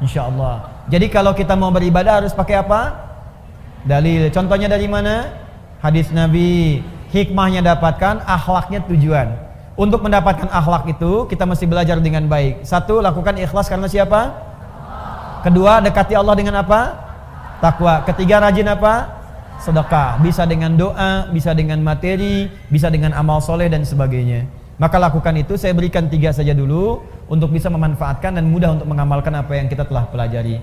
Insya Allah. Jadi kalau kita mau beribadah harus pakai apa? Dalil. Contohnya dari mana? Hadis Nabi. Hikmahnya dapatkan, akhlaknya tujuan. Untuk mendapatkan akhlak itu kita mesti belajar dengan baik. 1, lakukan ikhlas karena siapa? Kedua, dekati Allah dengan apa? Takwa. Ketiga, rajin apa? Sedekah. Bisa dengan doa, bisa dengan materi, bisa dengan amal soleh dan sebagainya. Maka lakukan itu. Saya berikan 3 saja dulu untuk bisa memanfaatkan dan mudah untuk mengamalkan apa yang kita telah pelajari.